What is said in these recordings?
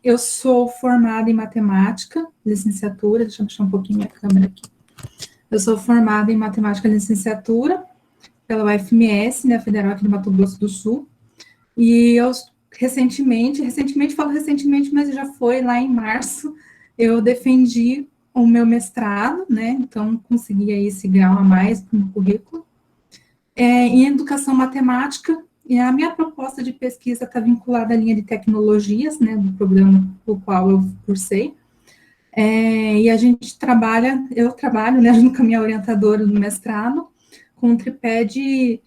eu sou formada em matemática, licenciatura, deixa eu deixar um pouquinho minha câmera aqui. Eu sou formada em matemática licenciatura pela UFMS, né, Federal aqui do Mato Grosso do Sul, e eu recentemente, falo recentemente, mas já foi lá em março, eu defendi o meu mestrado, né, então consegui aí esse grau a mais no currículo, em educação matemática, e a minha proposta de pesquisa está vinculada à linha de tecnologias, né, do programa do qual eu cursei, e a gente trabalha, eu trabalho, né, junto com a minha orientadora no mestrado, com um tripé de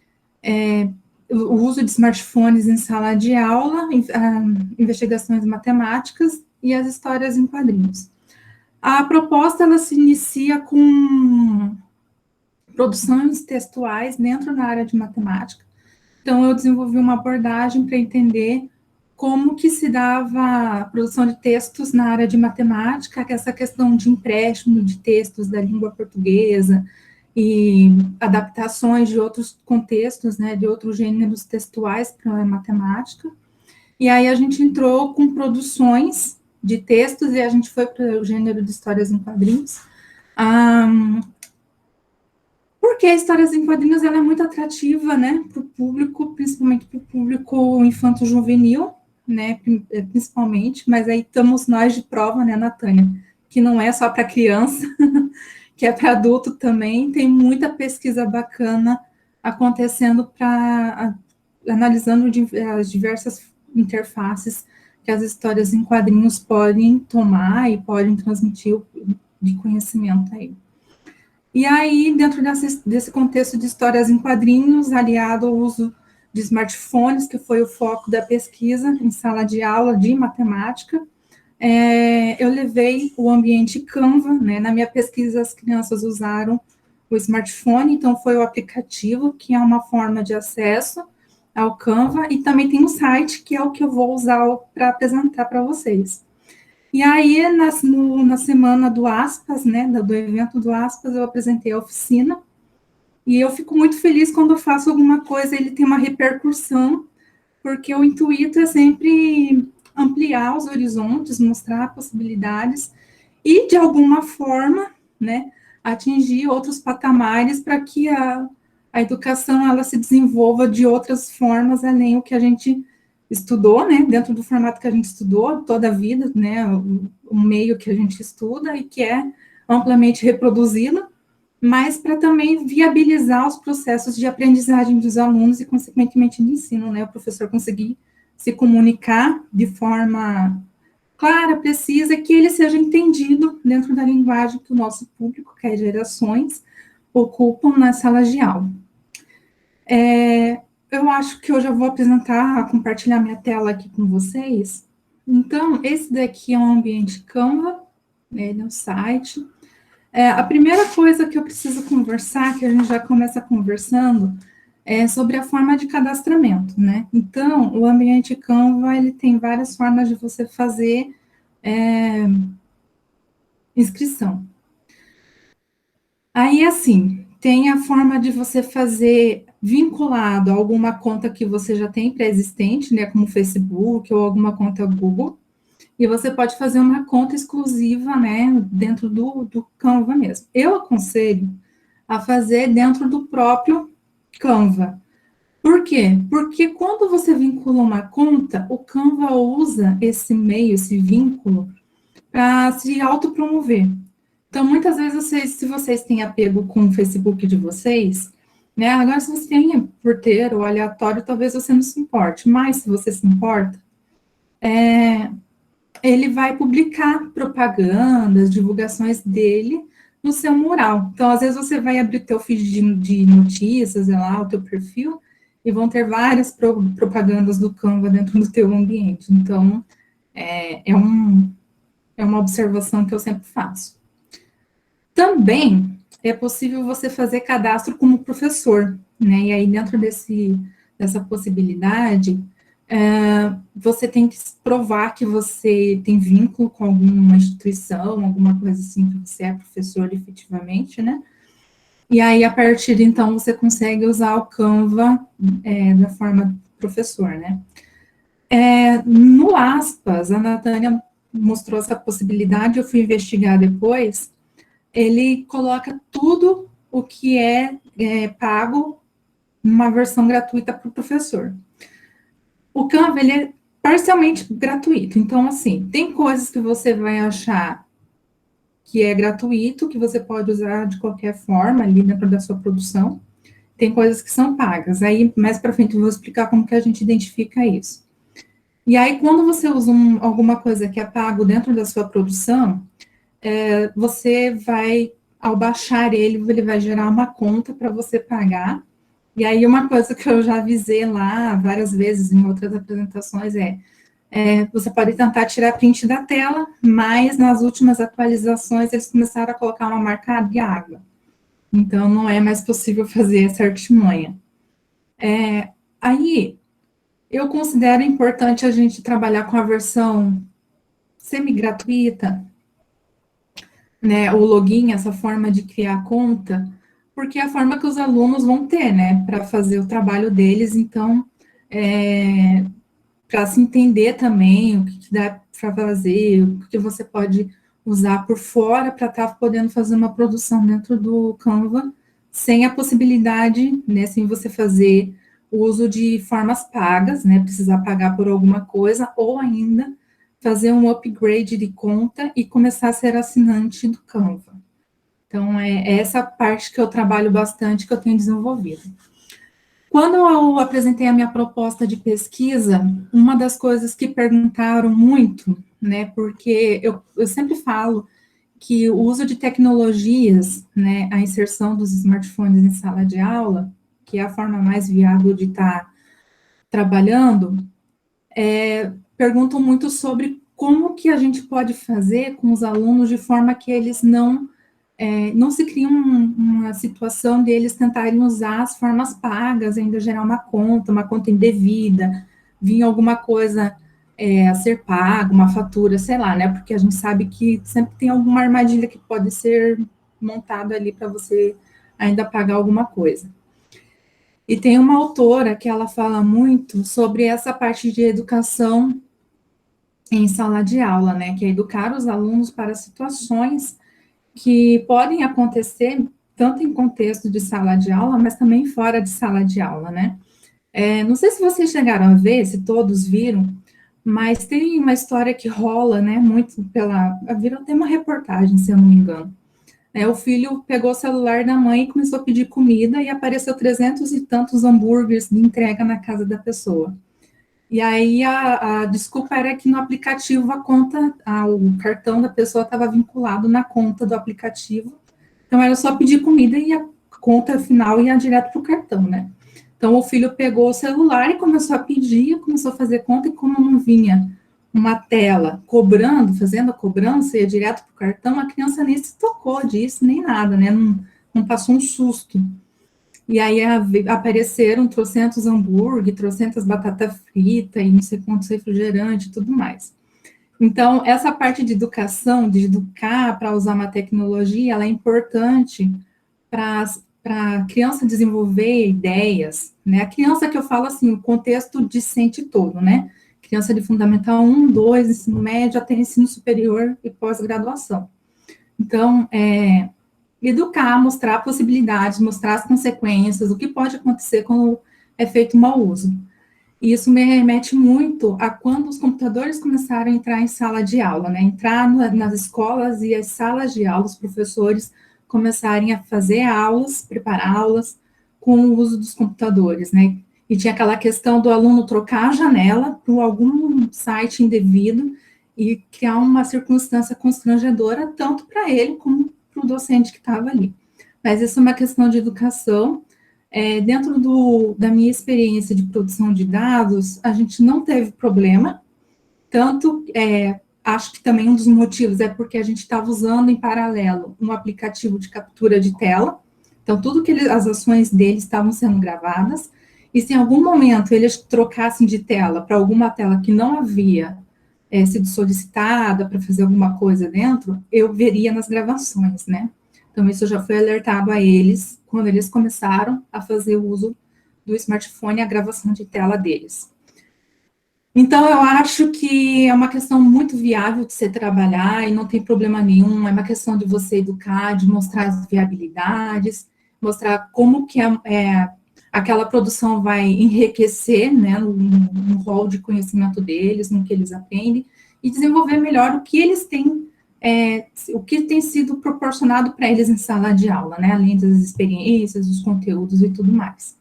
o uso de smartphones em sala de aula, investigações matemáticas e as histórias em quadrinhos. A proposta, ela se inicia com produções textuais dentro da área de matemática. Então, eu desenvolvi uma abordagem para entender como que se dava a produção de textos na área de matemática, que essa questão de empréstimo de textos da língua portuguesa e adaptações de outros contextos, né, de outros gêneros textuais para a matemática. E aí a gente entrou com produções de textos e a gente foi para o gênero de histórias em quadrinhos. Porque a histórias em quadrinhos ela é muito atrativa, né, para o público, principalmente para o público infanto-juvenil, né, principalmente, mas aí estamos nós de prova, né, Natânia, que não é só para criança, que é para adulto também, tem muita pesquisa bacana acontecendo analisando as diversas interfaces que as histórias em quadrinhos podem tomar e podem transmitir de conhecimento aí. E aí, dentro desse contexto de histórias em quadrinhos, aliado ao uso de smartphones, que foi o foco da pesquisa em sala de aula de matemática, eu levei o ambiente Canva, né? Na minha pesquisa, as crianças usaram o smartphone, então foi o aplicativo, que é uma forma de acesso ao Canva, e também tem um site, que é o que eu vou usar para apresentar para vocês. E aí, na semana do Aspas, né, do evento do Aspas, eu apresentei a oficina, e eu fico muito feliz quando eu faço alguma coisa, ele tem uma repercussão, porque o intuito é sempre ampliar os horizontes, mostrar possibilidades, e, de alguma forma, né, atingir outros patamares para que a educação ela se desenvolva de outras formas, além do que a gente estudou, né, dentro do formato que a gente estudou toda a vida, né, o meio que a gente estuda e que é amplamente reproduzido, mas para também viabilizar os processos de aprendizagem dos alunos e, consequentemente, de ensino, né, o professor conseguir se comunicar de forma clara, precisa, que ele seja entendido dentro da linguagem que o nosso público, que as gerações, ocupam nas salas de aula. Eu acho que eu já vou compartilhar minha tela aqui com vocês. Então, esse daqui é um ambiente Canva, né, ele é um site. A primeira coisa que eu preciso conversar, que a gente já começa conversando, é sobre a forma de cadastramento, né? Então, o ambiente Canva, ele tem várias formas de você fazer inscrição. Aí, assim, tem a forma de você fazer vinculado a alguma conta que você já tem pré-existente, né, como Facebook ou alguma conta Google, e você pode fazer uma conta exclusiva, né, dentro do Canva mesmo. Eu aconselho a fazer dentro do próprio Canva. Por quê? Porque quando você vincula uma conta, o Canva usa esse meio, esse vínculo, para se autopromover. Então, muitas vezes, se vocês têm apego com o Facebook de vocês, né, agora se você tem por ter ou aleatório, talvez você não se importe, mas se você se importa, ele vai publicar propagandas, divulgações dele no seu mural. Então, às vezes você vai abrir o teu feed de notícias, lá, o teu perfil, e vão ter várias propagandas do Canva dentro do teu ambiente. Então, é uma observação que eu sempre faço. Também é possível você fazer cadastro como professor, né? E aí, dentro dessa possibilidade, você tem que provar que você tem vínculo com alguma instituição, alguma coisa assim, que você é professor efetivamente, né? E aí, a partir de então, você consegue usar o Canva da forma professor, né? No Aspas, a Natânia mostrou essa possibilidade, eu fui investigar depois, ele coloca tudo o que é pago numa versão gratuita para o professor. O Canva, ele é parcialmente gratuito, então, assim, tem coisas que você vai achar que é gratuito, que você pode usar de qualquer forma ali dentro da sua produção, tem coisas que são pagas, aí mais para frente eu vou explicar como que a gente identifica isso. E aí, quando você usa alguma coisa que é pago dentro da sua produção, você vai, ao baixar ele vai gerar uma conta para você pagar. E aí, uma coisa que eu já avisei lá várias vezes em outras apresentações você pode tentar tirar print da tela, mas nas últimas atualizações eles começaram a colocar uma marca de água. Então, não é mais possível fazer essa artimanha. Aí, eu considero importante a gente trabalhar com a versão semi-gratuita, né, o login, essa forma de criar conta, porque é a forma que os alunos vão ter, né, para fazer o trabalho deles, então, para se entender também o que dá para fazer, o que você pode usar por fora para estar podendo fazer uma produção dentro do Canva, sem a possibilidade, né, sem você fazer o uso de formas pagas, né, precisar pagar por alguma coisa, ou ainda fazer um upgrade de conta e começar a ser assinante do Canva. Então, é essa parte que eu trabalho bastante, que eu tenho desenvolvido. Quando eu apresentei a minha proposta de pesquisa, uma das coisas que perguntaram muito, né, porque eu sempre falo que o uso de tecnologias, né, a inserção dos smartphones em sala de aula, que é a forma mais viável de estar trabalhando, perguntam muito sobre como que a gente pode fazer com os alunos de forma que eles não se cria uma situação deles tentarem usar as formas pagas, ainda gerar uma conta indevida, vir alguma coisa a ser paga, uma fatura, sei lá, né? Porque a gente sabe que sempre tem alguma armadilha que pode ser montada ali para você ainda pagar alguma coisa. E tem uma autora que ela fala muito sobre essa parte de educação em sala de aula, né? Que é educar os alunos para situações que podem acontecer tanto em contexto de sala de aula, mas também fora de sala de aula, né? Não sei se vocês chegaram a ver, se todos viram, mas tem uma história que rola, né, muito virou até uma reportagem, se eu não me engano. O filho pegou o celular da mãe e começou a pedir comida e apareceu 300 e tantos hambúrgueres de entrega na casa da pessoa. E aí a desculpa era que no aplicativo o cartão da pessoa estava vinculado na conta do aplicativo. Então era só pedir comida e a conta final ia direto para o cartão, né? Então o filho pegou o celular e começou a pedir, começou a fazer conta, e como não vinha uma tela fazendo a cobrança, ia direto para o cartão, a criança nem se tocou disso, nem nada, né? Não passou um susto. E aí apareceram trocentos hambúrguer, trocentas batata frita e não sei quantos refrigerantes e tudo mais. Então, essa parte de educação, de educar para usar uma tecnologia, ela é importante para a criança desenvolver ideias, né? A criança que eu falo assim, o contexto discente todo, né? Criança de Fundamental 1, 2, ensino médio, até ensino superior e pós-graduação. Então, educar, mostrar possibilidades, mostrar as consequências, o que pode acontecer quando é feito mau uso. E isso me remete muito a quando os computadores começaram a entrar em sala de aula, né? Entrar nas escolas e as salas de aula, os professores começarem a fazer aulas, preparar aulas com o uso dos computadores, né? E tinha aquela questão do aluno trocar a janela por algum site indevido e criar uma circunstância constrangedora, tanto para ele como para o docente que estava ali. Mas isso é uma questão de educação. Dentro da minha experiência de produção de dados, a gente não teve problema, tanto, acho que também um dos motivos é porque a gente estava usando em paralelo um aplicativo de captura de tela, então tudo que as ações deles estavam sendo gravadas, e se em algum momento eles trocassem de tela para alguma tela que não havia sido solicitada para fazer alguma coisa dentro, eu veria nas gravações, né? Então, isso já foi alertado a eles quando eles começaram a fazer o uso do smartphone e a gravação de tela deles. Então, eu acho que é uma questão muito viável de você trabalhar e não tem problema nenhum. É uma questão de você educar, de mostrar as viabilidades, mostrar como que aquela produção vai enriquecer, né, no rol de conhecimento deles, no que eles aprendem, e desenvolver melhor o que eles têm, o que tem sido proporcionado para eles em sala de aula, né, além das experiências, os conteúdos e tudo mais.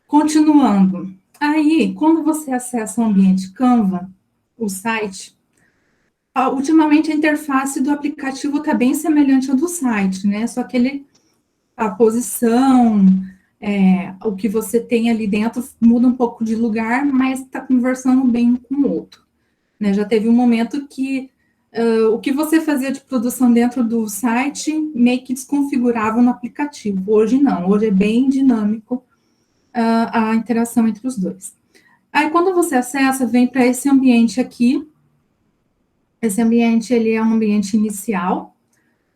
Continuando, aí, quando você acessa o ambiente Canva, o site, ultimamente a interface do aplicativo está bem semelhante ao do site, né? Só que a posição, o que você tem ali dentro muda um pouco de lugar, mas está conversando bem com o outro. Né? Já teve um momento que o que você fazia de produção dentro do site meio que desconfigurava no aplicativo. Hoje não, hoje é bem dinâmico a interação entre os dois. Aí, quando você acessa, vem para esse ambiente aqui. Esse ambiente, ele é um ambiente inicial,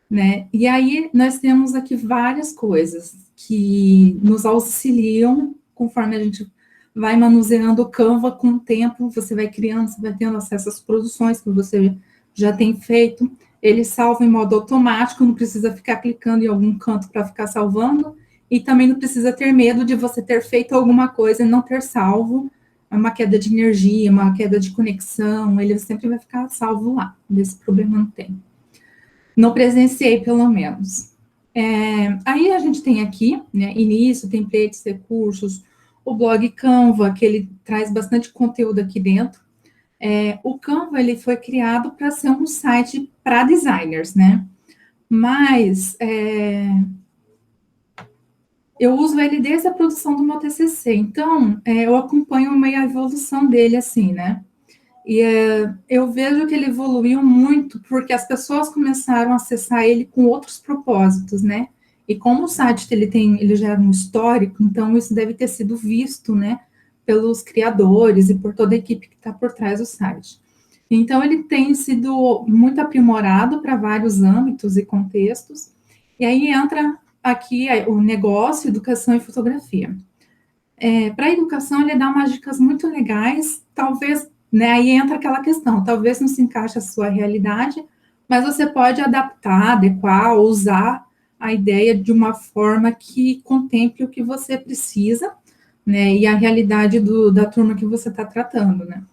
né? E aí, nós temos aqui várias coisas que nos auxiliam conforme a gente vai manuseando o Canva com o tempo, você vai criando, você vai tendo acesso às produções que você já tem feito. Ele salva em modo automático, não precisa ficar clicando em algum canto para ficar salvando, e também não precisa ter medo de você ter feito alguma coisa e não ter salvo, uma queda de energia, uma queda de conexão, ele sempre vai ficar salvo lá, desse problema não tem. Não presenciei, pelo menos. Aí a gente tem aqui, né, início, templates, recursos, o blog Canva, que ele traz bastante conteúdo aqui dentro. O Canva, ele foi criado para ser um site para designers, né? Mas eu uso ele desde a produção do meu TCC, então eu acompanho meio a evolução dele, assim, né? E eu vejo que ele evoluiu muito porque as pessoas começaram a acessar ele com outros propósitos, né? E como o site ele já era um histórico, então isso deve ter sido visto, né, pelos criadores e por toda a equipe que está por trás do site. Então ele tem sido muito aprimorado para vários âmbitos e contextos. E aí entra aqui o negócio, educação e fotografia. Para a educação, ele dá umas dicas muito legais, talvez, né, aí entra aquela questão, talvez não se encaixe a sua realidade, mas você pode adaptar, adequar, usar a ideia de uma forma que contemple o que você precisa, né, e a realidade da turma que você está tratando, né.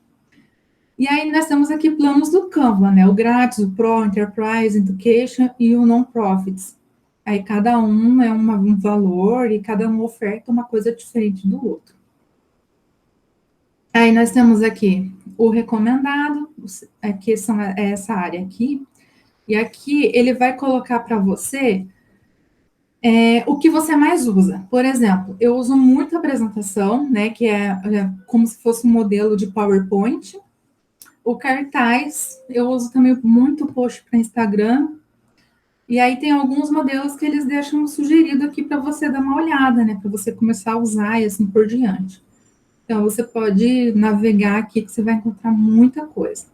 E aí nós temos aqui planos do Canva, né, o grátis, o Pro, Enterprise, Education e o Non-Profits. Aí cada um é um valor e cada um oferta uma coisa diferente do outro. Aí nós temos aqui o recomendado, aqui é essa área aqui, e aqui ele vai colocar para você o que você mais usa. Por exemplo, eu uso muito a apresentação, né, que é como se fosse um modelo de PowerPoint. O cartaz, eu uso também muito post para Instagram. E aí tem alguns modelos que eles deixam sugerido aqui para você dar uma olhada, né, para você começar a usar e assim por diante. Então, você pode navegar aqui que você vai encontrar muita coisa.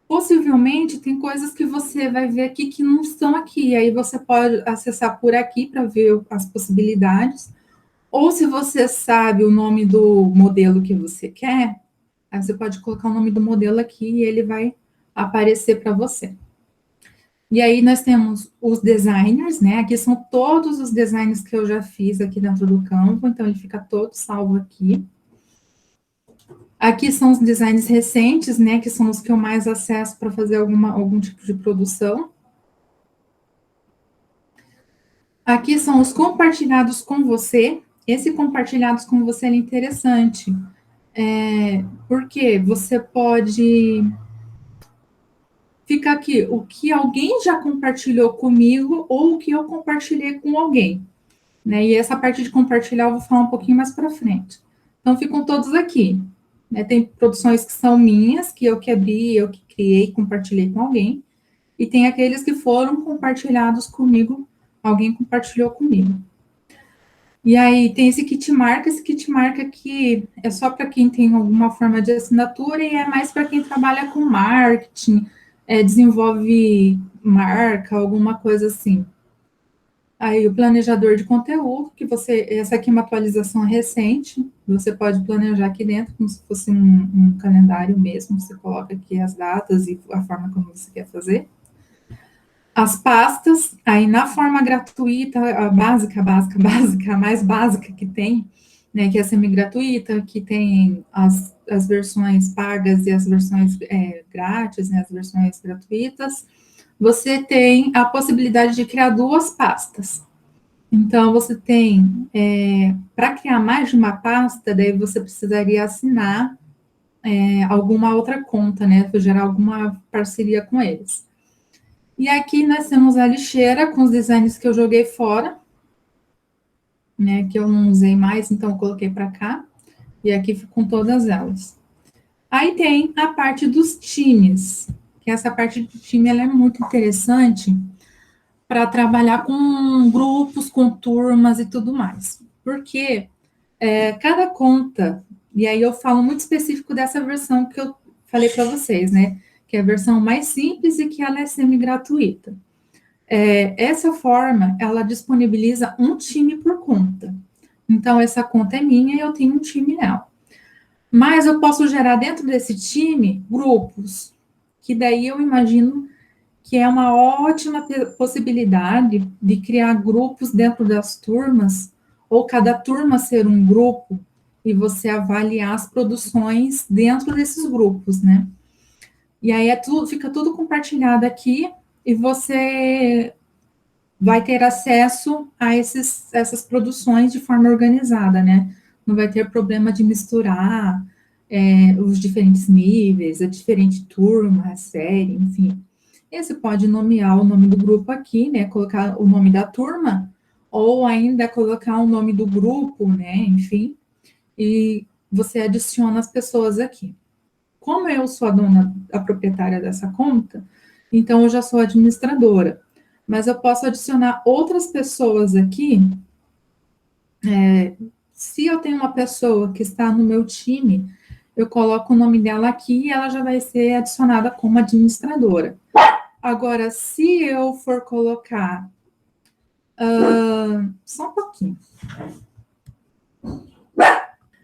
Possivelmente, tem coisas que você vai ver aqui que não estão aqui. Aí você pode acessar por aqui para ver as possibilidades. Ou se você sabe o nome do modelo que você quer, aí você pode colocar o nome do modelo aqui e ele vai aparecer para você. E aí nós temos os designers, né? Aqui são todos os designs que eu já fiz aqui dentro do Canva, então ele fica todo salvo aqui. Aqui são os designs recentes, né? Que são os que eu mais acesso para fazer algum tipo de produção. Aqui são os compartilhados com você. Esse compartilhados com você é interessante, porque você pode fica aqui o que alguém já compartilhou comigo ou o que eu compartilhei com alguém, né? E essa parte de compartilhar eu vou falar um pouquinho mais para frente. Então ficam todos aqui, né? Tem produções que são minhas, que eu que abri, eu que criei, compartilhei com alguém, e tem aqueles que foram compartilhados comigo, alguém compartilhou comigo. E aí tem esse kit marca que é só para quem tem alguma forma de assinatura e é mais para quem trabalha com marketing, desenvolve marca, alguma coisa assim. Aí o planejador de conteúdo, que essa aqui é uma atualização recente, você pode planejar aqui dentro como se fosse um calendário mesmo, você coloca aqui as datas e a forma como você quer fazer. As pastas, aí na forma gratuita, a básica, a mais básica que tem, né, que é semi-gratuita, que tem as versões pagas e as versões grátis, né, as versões gratuitas, você tem a possibilidade de criar duas pastas. Então, você tem, para criar mais de uma pasta, daí você precisaria assinar alguma outra conta, né, gerar alguma parceria com eles. E aqui nós temos a lixeira com os designs que eu joguei fora, né, que eu não usei mais, então eu coloquei para cá. E aqui ficam todas elas. Aí tem a parte dos times, que essa parte de time ela é muito interessante para trabalhar com grupos, com turmas e tudo mais. Porque cada conta, e aí eu falo muito específico dessa versão que eu falei para vocês, né? Que é a versão mais simples e que ela é semi-gratuita. Essa forma, ela disponibiliza um time por conta. Então, essa conta é minha e eu tenho um time nela. Mas eu posso gerar dentro desse time grupos, que daí eu imagino que é uma ótima possibilidade de criar grupos dentro das turmas, ou cada turma ser um grupo, e você avaliar as produções dentro desses grupos, né? E aí fica tudo compartilhado aqui, e você vai ter acesso a essas produções de forma organizada, né? Não vai ter problema de misturar os diferentes níveis, a diferente turma, a série, enfim. E você pode nomear o nome do grupo aqui, né? Colocar o nome da turma, ou ainda colocar o nome do grupo, né? Enfim, e você adiciona as pessoas aqui. Como eu sou a proprietária dessa conta, então eu já sou administradora. Mas eu posso adicionar outras pessoas aqui. Se eu tenho uma pessoa que está no meu time, eu coloco o nome dela aqui e ela já vai ser adicionada como administradora. Agora, se eu for colocar. Só um pouquinho.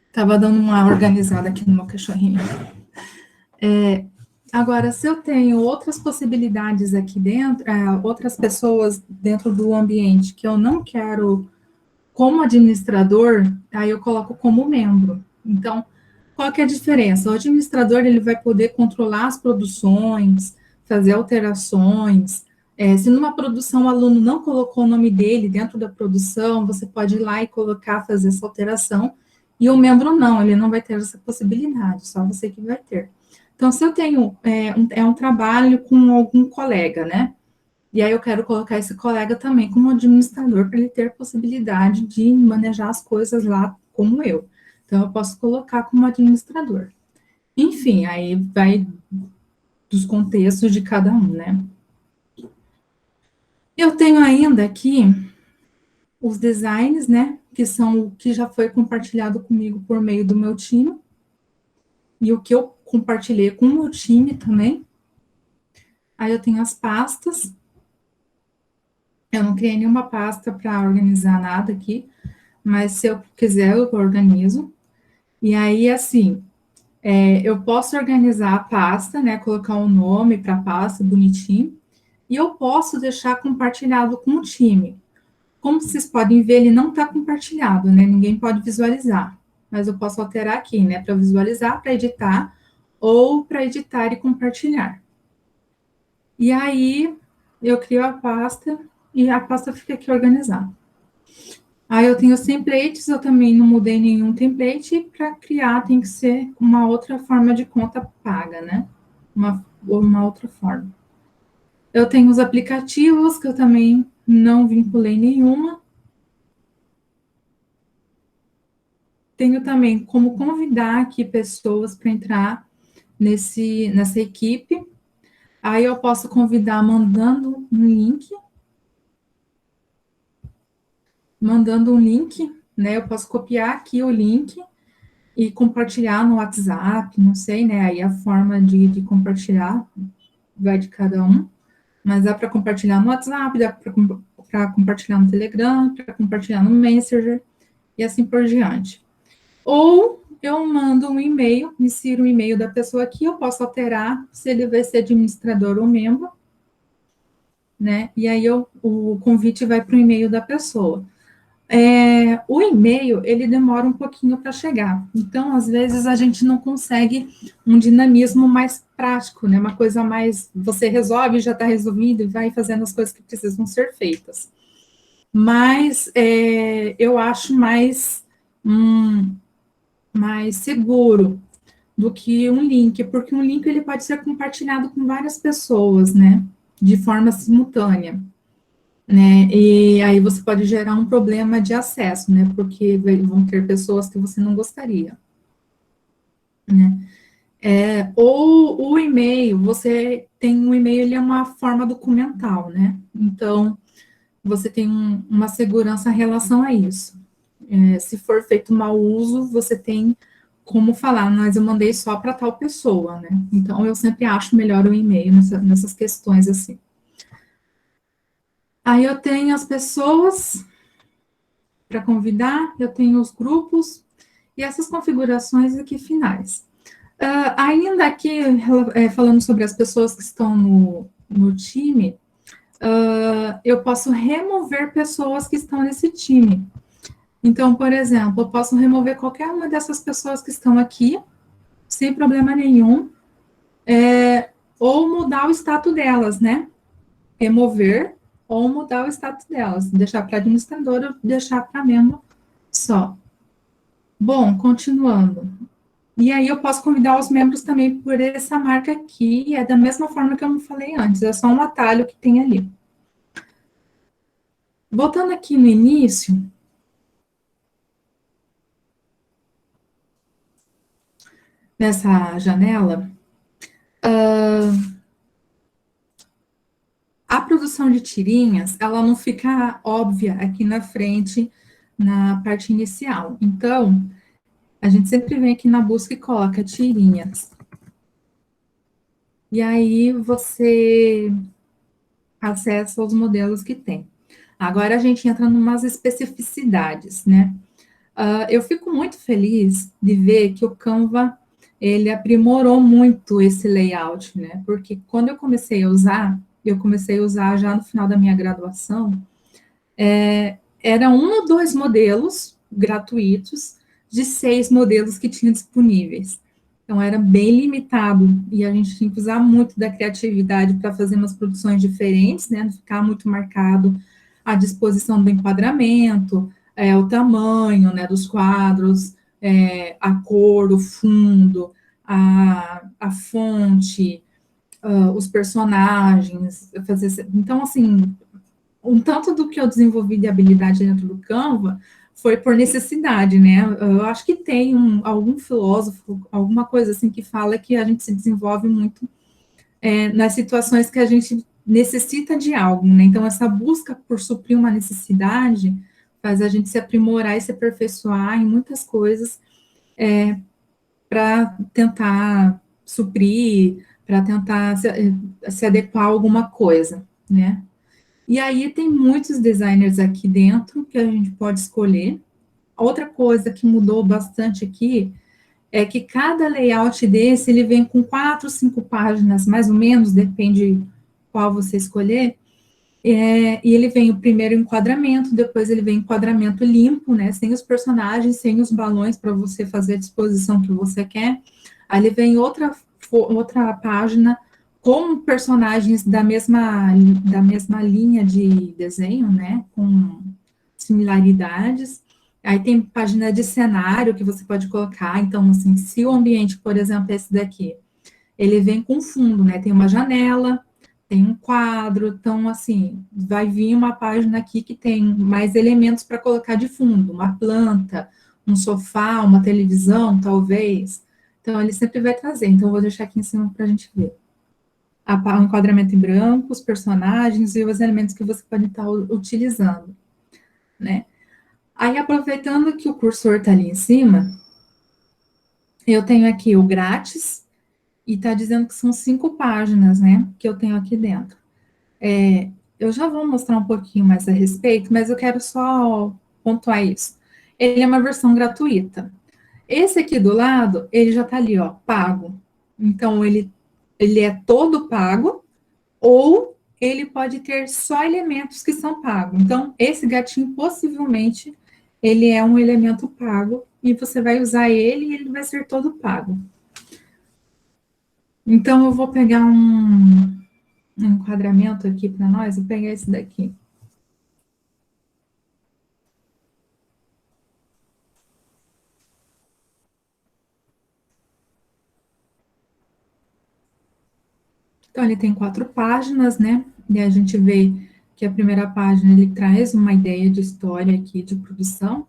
Estava dando uma organizada aqui no meu cachorrinho. Agora, se eu tenho outras possibilidades aqui dentro, outras pessoas dentro do ambiente que eu não quero como administrador, aí eu coloco como membro. Então, qual que é a diferença? O administrador ele vai poder controlar as produções, fazer alterações. Se numa produção o aluno não colocou o nome dele dentro da produção, você pode ir lá e colocar, fazer essa alteração, e o membro não, ele não vai ter essa possibilidade, só você que vai ter. Então, se eu tenho um trabalho com algum colega, né? E aí eu quero colocar esse colega também como administrador, para ele ter possibilidade de manejar as coisas lá como eu. Então, eu posso colocar como administrador. Enfim, aí vai dos contextos de cada um, né? Eu tenho ainda aqui os designs, né? Que são o que já foi compartilhado comigo por meio do meu time. E o que eu compartilhei com o meu time também. Aí eu tenho as pastas. Eu não criei nenhuma pasta para organizar nada aqui, mas se eu quiser, eu organizo. E aí, assim, eu posso organizar a pasta, né? Colocar um nome para a pasta bonitinho, e eu posso deixar compartilhado com o time. Como vocês podem ver, ele não está compartilhado, né? Ninguém pode visualizar. Mas eu posso alterar aqui, né? Para visualizar, para editar, ou para editar e compartilhar. E aí, eu crio a pasta, e a pasta fica aqui organizada. Aí eu tenho os templates, eu também não mudei nenhum template, para criar tem que ser uma outra forma de conta paga, né? Uma outra forma. Eu tenho os aplicativos, que eu também não vinculei nenhuma. Tenho também como convidar aqui pessoas para entrar nessa equipe. Aí eu posso convidar mandando um link, né? Eu posso copiar aqui o link e compartilhar no WhatsApp, não sei, né? Aí a forma de compartilhar vai de cada um, mas dá para compartilhar no WhatsApp, dá para para compartilhar no Telegram, para compartilhar no Messenger e assim por diante. Ou eu mando um e-mail, insiro o e-mail da pessoa aqui, eu posso alterar se ele vai ser administrador ou membro, né? E aí o convite vai para o e-mail da pessoa. O e-mail, ele demora um pouquinho para chegar. Então, às vezes, a gente não consegue um dinamismo mais prático, né? Uma coisa mais, você resolve, já está resolvido e vai fazendo as coisas que precisam ser feitas. Mas eu acho mais seguro do que um link, porque um link ele pode ser compartilhado com várias pessoas, né? De forma simultânea, né? E aí você pode gerar um problema de acesso, né? Porque vão ter pessoas que você não gostaria, né? Ou o e-mail, você tem um e-mail, ele é uma forma documental, né? Então, você tem uma segurança em relação a isso. Se for feito mau uso, você tem como falar, mas eu mandei só para tal pessoa, né? Então, eu sempre acho melhor o e-mail nessas questões assim. Aí eu tenho as pessoas para convidar, eu tenho os grupos e essas configurações aqui finais. Ainda aqui, falando sobre as pessoas que estão no time, eu posso remover pessoas que estão nesse time. Então, por exemplo, eu posso remover qualquer uma dessas pessoas que estão aqui, sem problema nenhum, ou mudar o status delas, né? Remover ou mudar o status delas, deixar para administrador ou deixar para membro só. Bom, continuando. E aí eu posso convidar os membros também por essa marca aqui, é da mesma forma que eu não falei antes, é só um atalho que tem ali. Voltando aqui no início, nessa janela, a produção de tirinhas, ela não fica óbvia aqui na frente, na parte inicial. Então, a gente sempre vem aqui na busca e coloca tirinhas. E aí você acessa os modelos que tem. Agora a gente entra em umas especificidades, né? Eu fico muito feliz de ver que o Canva ele aprimorou muito esse layout, né? Porque quando eu comecei a usar já no final da minha graduação, era um ou dois modelos gratuitos de 6 modelos que tinha disponíveis. Então era bem limitado e a gente tinha que usar muito da criatividade para fazer umas produções diferentes, né? Não ficar muito marcado a disposição do enquadramento, o tamanho, né, dos quadros, a cor, o fundo, a fonte, os personagens, então assim, um tanto do que eu desenvolvi de habilidade dentro do Canva foi por necessidade, né? Eu acho que tem algum filósofo, alguma coisa assim que fala que a gente se desenvolve muito nas situações que a gente necessita de algo, né? Então, essa busca por suprir uma necessidade faz a gente se aprimorar e se aperfeiçoar em muitas coisas para tentar suprir, para tentar se adequar a alguma coisa, né? E aí tem muitos designers aqui dentro que a gente pode escolher. Outra coisa que mudou bastante aqui é que cada layout desse, ele vem com 4, 5 páginas, mais ou menos, depende qual você escolher, e ele vem o primeiro enquadramento, depois ele vem enquadramento limpo, né, sem os personagens, sem os balões para você fazer a disposição que você quer, aí ele vem outra página com personagens da mesma linha de desenho, né, com similaridades, aí tem página de cenário que você pode colocar, então, assim, se o ambiente, por exemplo, é esse daqui, ele vem com fundo, né, tem uma janela, tem um quadro, então, assim, vai vir uma página aqui que tem mais elementos para colocar de fundo, uma planta, um sofá, uma televisão, talvez. Então, ele sempre vai trazer. Então, eu vou deixar aqui em cima para a gente ver. O enquadramento em branco, os personagens e os elementos que você pode estar utilizando, né? Aí, aproveitando que o cursor está ali em cima, eu tenho aqui o grátis, e está dizendo que são 5 páginas, né, que eu tenho aqui dentro. eu já vou mostrar um pouquinho mais a respeito, mas eu quero só pontuar isso. Ele é uma versão gratuita. Esse aqui do lado, ele já está ali, ó, pago. Então, ele é todo pago, ou ele pode ter só elementos que são pagos. Então, esse gatinho, possivelmente, ele é um elemento pago, e você vai usar ele e ele vai ser todo pago. Então, eu vou pegar um enquadramento aqui para nós, vou pegar esse daqui. Então, ele tem 4 páginas, né? E a gente vê que a primeira página ele traz uma ideia de história aqui de produção.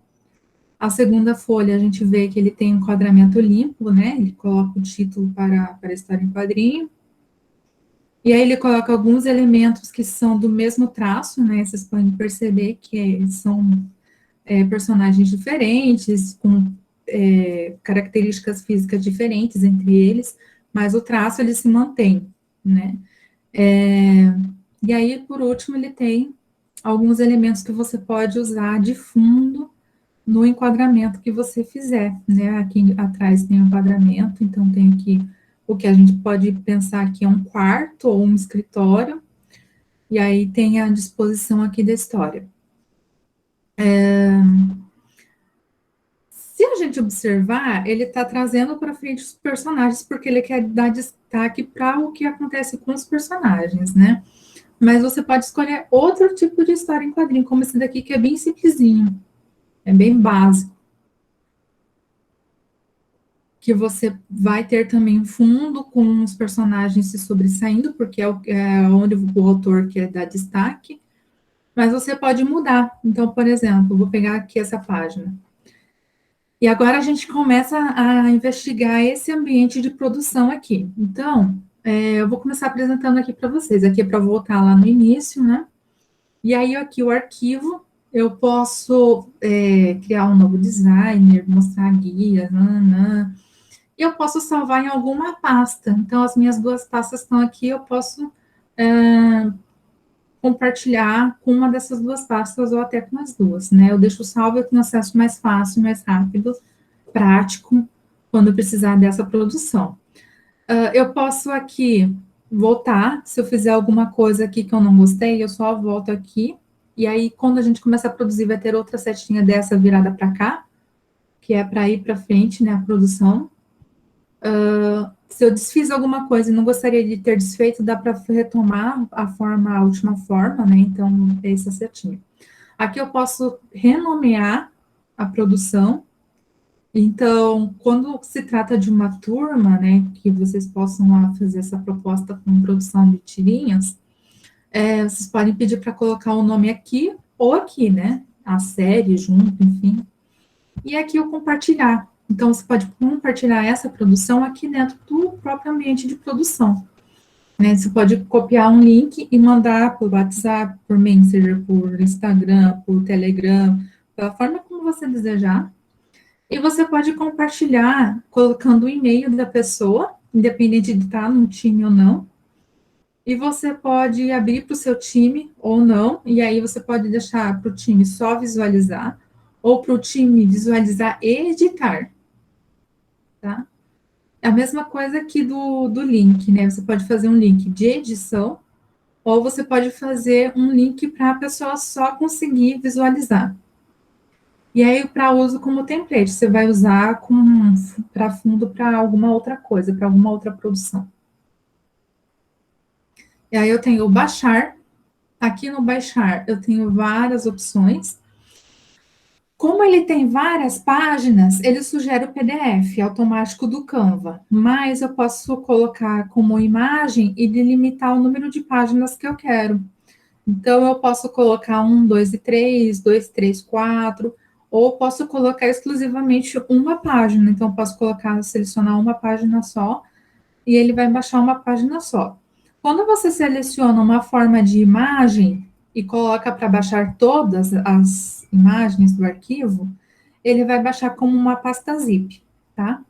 A segunda folha a gente vê que ele tem um enquadramento limpo, né? Ele coloca o título para a história em quadrinho. E aí ele coloca alguns elementos que são do mesmo traço, né? Vocês podem perceber que são personagens diferentes, com características físicas diferentes entre eles, mas o traço ele se mantém, né? E aí, por último, ele tem alguns elementos que você pode usar de fundo no enquadramento que você fizer, né? Aqui atrás tem o enquadramento, então tem aqui o que a gente pode pensar que é um quarto ou um escritório, e aí tem a disposição aqui da história. Se a gente observar, ele está trazendo para frente os personagens, porque ele quer dar destaque para o que acontece com os personagens, né? Mas você pode escolher outro tipo de história em quadrinho, como esse daqui, que é bem simplesinho, é bem básico. Que você vai ter também um fundo com os personagens se sobressaindo, porque é onde o autor quer dar destaque, mas você pode mudar. Então, por exemplo, vou pegar aqui essa página. E agora a gente começa a investigar esse ambiente de produção aqui. Então, eu vou começar apresentando aqui para vocês. Aqui é para voltar lá no início, né? E aí, aqui o arquivo, eu posso criar um novo designer, mostrar guias, nananã. E eu posso salvar em alguma pasta. Então, as minhas duas pastas estão aqui, eu posso compartilhar com uma dessas duas pastas ou até com as duas, né? Eu deixo salvo, eu tenho acesso mais fácil, mais rápido, prático, quando eu precisar dessa produção. Eu posso aqui voltar, se eu fizer alguma coisa aqui que eu não gostei, eu só volto aqui, e aí quando a gente começa a produzir, vai ter outra setinha dessa virada para cá, que é para ir para frente, né, a produção. Se eu desfiz alguma coisa e não gostaria de ter desfeito, dá para retomar a última forma, né? Então, é essa setinha. Aqui eu posso renomear a produção. Então, quando se trata de uma turma, né, que vocês possam lá fazer essa proposta com produção de tirinhas, vocês podem pedir para colocar o nome aqui ou aqui, né? A série junto, enfim. E aqui o compartilhar. Então, você pode compartilhar essa produção aqui dentro do próprio ambiente de produção. Né? Você pode copiar um link e mandar por WhatsApp, por Messenger, por Instagram, por Telegram, da forma como você desejar. E você pode compartilhar colocando o e-mail da pessoa, independente de estar no time ou não. E você pode abrir para o seu time ou não, e aí você pode deixar para o time só visualizar, ou para o time visualizar e editar. Tá? É a mesma coisa aqui do link, né? Você pode fazer um link de edição, ou você pode fazer um link para a pessoa só conseguir visualizar. E aí, para uso como template, você vai usar para fundo para alguma outra coisa, para alguma outra produção. E aí eu tenho o baixar. Aqui no baixar, eu tenho várias opções. Como ele tem várias páginas, ele sugere o PDF automático do Canva, mas eu posso colocar como imagem e delimitar o número de páginas que eu quero. Então, eu posso colocar 1, 2 e 3, 2, 3, 4, ou posso colocar exclusivamente uma página. Então, eu posso selecionar uma página só, e ele vai baixar uma página só. Quando você seleciona uma forma de imagem e coloca para baixar todas as imagens do arquivo, ele vai baixar como uma pasta zip, tá?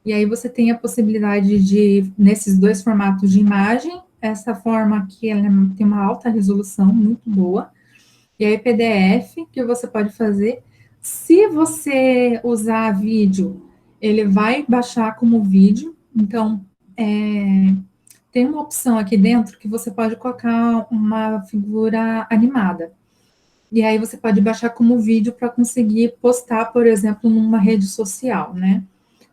E aí você tem a possibilidade de, nesses dois formatos de imagem, essa forma aqui, ela tem uma alta resolução, muito boa. E aí, PDF, que você pode fazer. Se você usar vídeo, ele vai baixar como vídeo. Então, tem uma opção aqui dentro que você pode colocar uma figura animada. E aí você pode baixar como vídeo para conseguir postar, por exemplo, numa rede social, né?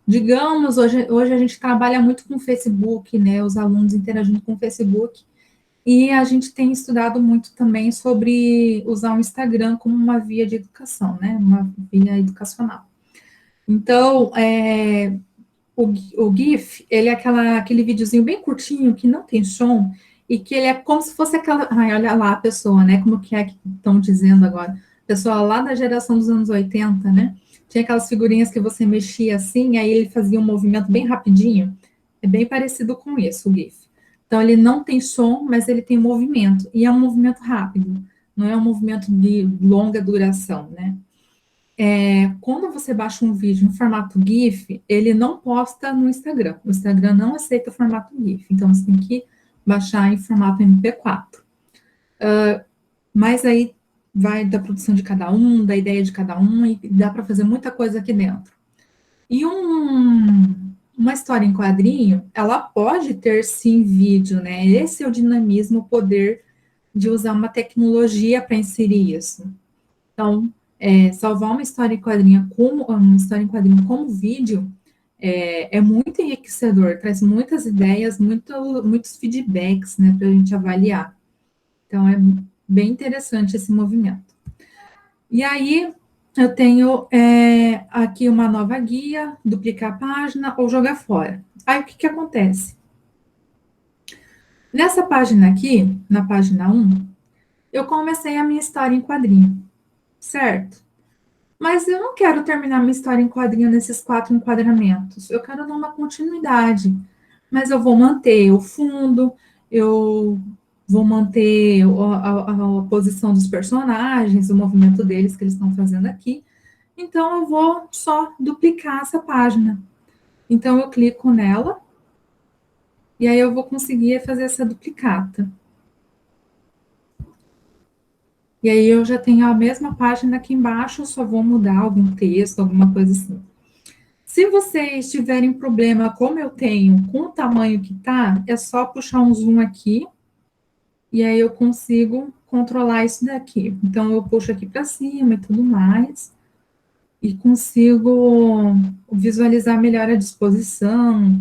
Digamos, hoje a gente trabalha muito com o Facebook, né? Os alunos interagindo com o Facebook. E a gente tem estudado muito também sobre usar o Instagram como uma via de educação, né? Uma via educacional. Então, o GIF, ele é aquele videozinho bem curtinho, que não tem som, e que ele é como se fosse aquela... Ai, olha lá a pessoa, né? Como que é que estão dizendo agora? Pessoal lá da geração dos anos 80, né? Tinha aquelas figurinhas que você mexia assim, aí ele fazia um movimento bem rapidinho. É bem parecido com isso, o GIF. Então, ele não tem som, mas ele tem movimento. E é um movimento rápido, não é um movimento de longa duração, né? Quando você baixa um vídeo em formato GIF, ele não posta no Instagram. O Instagram não aceita o formato GIF. Então, você tem que baixar em formato MP4. Mas aí vai da produção de cada um, da ideia de cada um, e dá para fazer muita coisa aqui dentro. E uma história em quadrinho, ela pode ter sim vídeo, né? Esse é o dinamismo, o poder de usar uma tecnologia para inserir isso. Então, salvar uma história em quadrinho como vídeo é muito enriquecedor, traz muitas ideias, muitos feedbacks, né, para a gente avaliar. Então, é bem interessante esse movimento. E aí, eu tenho aqui uma nova guia, duplicar a página ou jogar fora. Aí, o que acontece? Nessa página aqui, na página 1, eu comecei a minha história em quadrinho, certo? Mas eu não quero terminar minha história em quadrinho nesses 4 enquadramentos. Eu quero dar uma continuidade. Mas eu vou manter o fundo, eu vou manter a posição dos personagens, o movimento deles que eles estão fazendo aqui. Então, eu vou só duplicar essa página. Então, eu clico nela, e aí eu vou conseguir fazer essa duplicata. E aí eu já tenho a mesma página aqui embaixo, eu só vou mudar algum texto, alguma coisa assim. Se vocês tiverem problema, como eu tenho, com o tamanho que tá, é só puxar um zoom aqui, e aí eu consigo controlar isso daqui. Então, eu puxo aqui para cima e tudo mais, e consigo visualizar melhor a disposição,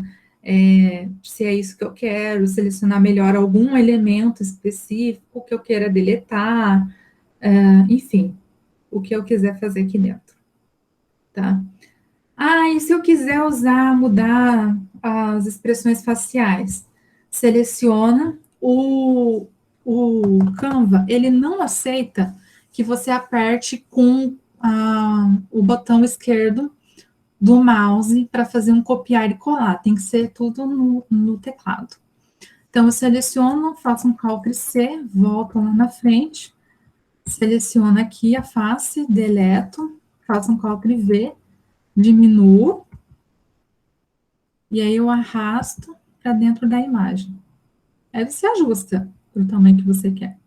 se é isso que eu quero, selecionar melhor algum elemento específico que eu queira deletar, enfim, o que eu quiser fazer aqui dentro, tá? Ah, e se eu quiser mudar as expressões faciais? Seleciona o Canva, ele não aceita que você aperte com o botão esquerdo do mouse para fazer um copiar e colar, tem que ser tudo no teclado. Então, eu seleciono, faço um Ctrl C, volto lá na frente, seleciono aqui a face, deleto, faço um Ctrl V, diminuo, e aí eu arrasto para dentro da imagem. Aí você ajusta para o tamanho que você quer.